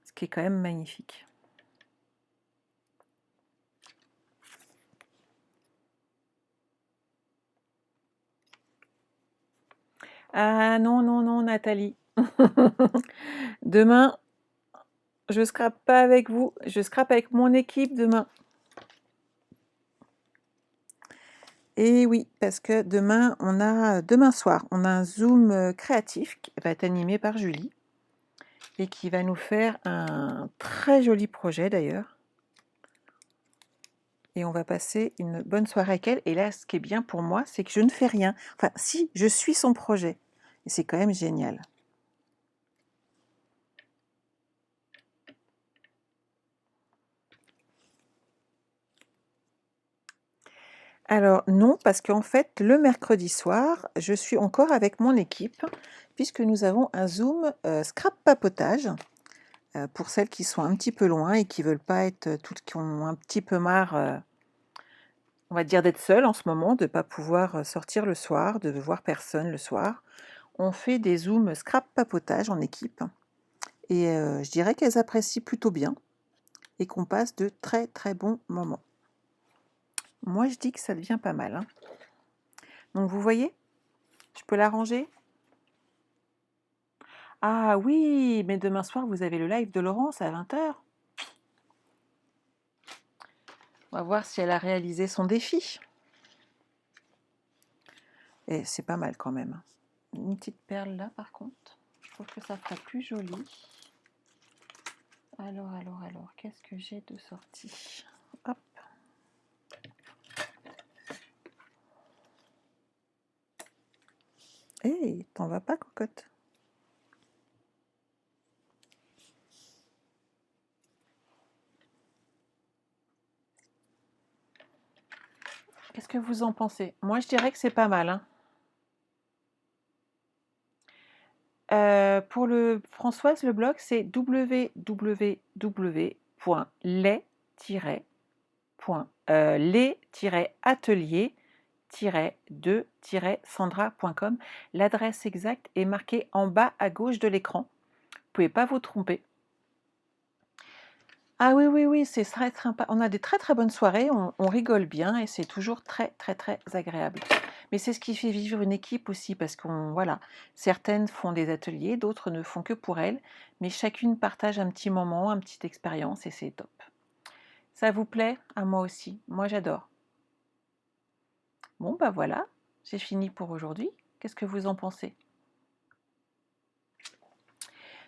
[SPEAKER 1] Ce qui est quand même magnifique. Ah non, non, non, Nathalie. Demain, je scrape pas avec vous, je scrape avec mon équipe demain. Et oui, parce que demain soir, on a un Zoom créatif qui va être animé par Julie et qui va nous faire un très joli projet d'ailleurs. Et on va passer une bonne soirée avec elle. Et là, ce qui est bien pour moi, c'est que je ne fais rien. Enfin, si, je suis son projet. Et c'est quand même génial. Alors non, parce qu'en fait, le mercredi soir, je suis encore avec mon équipe, puisque nous avons un Zoom scrap papotage, pour celles qui sont un petit peu loin et qui veulent pas être toutes, qui ont un petit peu marre, on va dire, d'être seules en ce moment, de ne pas pouvoir sortir le soir, de voir personne le soir. On fait des Zooms scrap papotage en équipe, et je dirais qu'elles apprécient plutôt bien, et qu'on passe de très très bons moments. Moi, je dis que ça devient pas mal, hein. Donc vous voyez, je peux la ranger. Ah oui, mais demain soir, vous avez le live de Laurence à 20h. On va voir si elle a réalisé son défi. Et c'est pas mal quand même. Une petite perle là, par contre. Je trouve que ça fera plus joli. Alors, qu'est-ce que j'ai de sorti? Hop. Hé, t'en vas pas, cocotte? Qu'est-ce que vous en pensez? Moi, je dirais que c'est pas mal, hein. Pour Françoise, le blog, c'est www.les-atelier-de-sandra.com. L'adresse exacte est marquée en bas à gauche de l'écran. Vous ne pouvez pas vous tromper. Ah oui, oui, oui, c'est très sympa. On a des très très bonnes soirées, on rigole bien et c'est toujours très très très agréable. Mais c'est ce qui fait vivre une équipe aussi, parce qu'on voilà, certaines font des ateliers, d'autres ne font que pour elles, mais chacune partage un petit moment, une petite expérience et c'est top. Ça vous plaît? À moi aussi, moi j'adore. Bon bah voilà, j'ai fini pour aujourd'hui. Qu'est-ce que vous en pensez?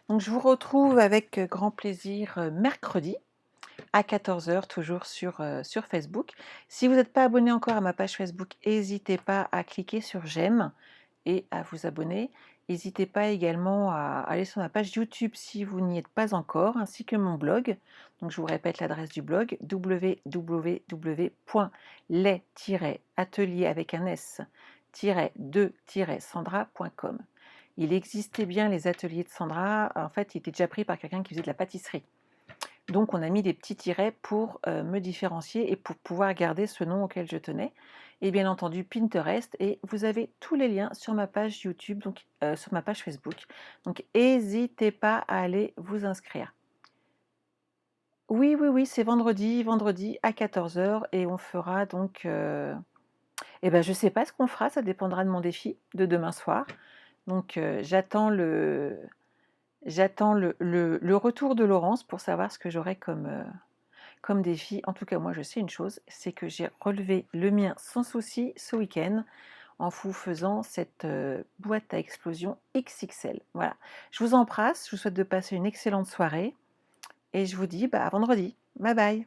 [SPEAKER 1] Donc je vous retrouve avec grand plaisir mercredi à 14h, toujours sur Facebook. Si vous n'êtes pas abonné encore à ma page Facebook, n'hésitez pas à cliquer sur j'aime et à vous abonner. N'hésitez pas également à aller sur ma page YouTube si vous n'y êtes pas encore, ainsi que mon blog. Donc je vous répète l'adresse du blog, www.les-atelier avec un s-de-sandra.com. Il existait bien les ateliers de Sandra, en fait il était déjà pris par quelqu'un qui faisait de la pâtisserie. Donc on a mis des petits tirets pour me différencier et pour pouvoir garder ce nom auquel je tenais. Et bien entendu Pinterest, et vous avez tous les liens sur ma page YouTube, donc sur ma page Facebook. Donc n'hésitez pas à aller vous inscrire. Oui, oui, oui, c'est vendredi à 14h et on fera donc... Eh ben, je ne sais pas ce qu'on fera, ça dépendra de mon défi de demain soir. Donc j'attends le retour de Laurence pour savoir ce que j'aurai comme défi. En tout cas, moi, je sais une chose, c'est que j'ai relevé le mien sans souci ce week-end en vous faisant cette boîte à explosion XXL. Voilà. Je vous embrasse, je vous souhaite de passer une excellente soirée. et je vous dis à vendredi. Bye bye.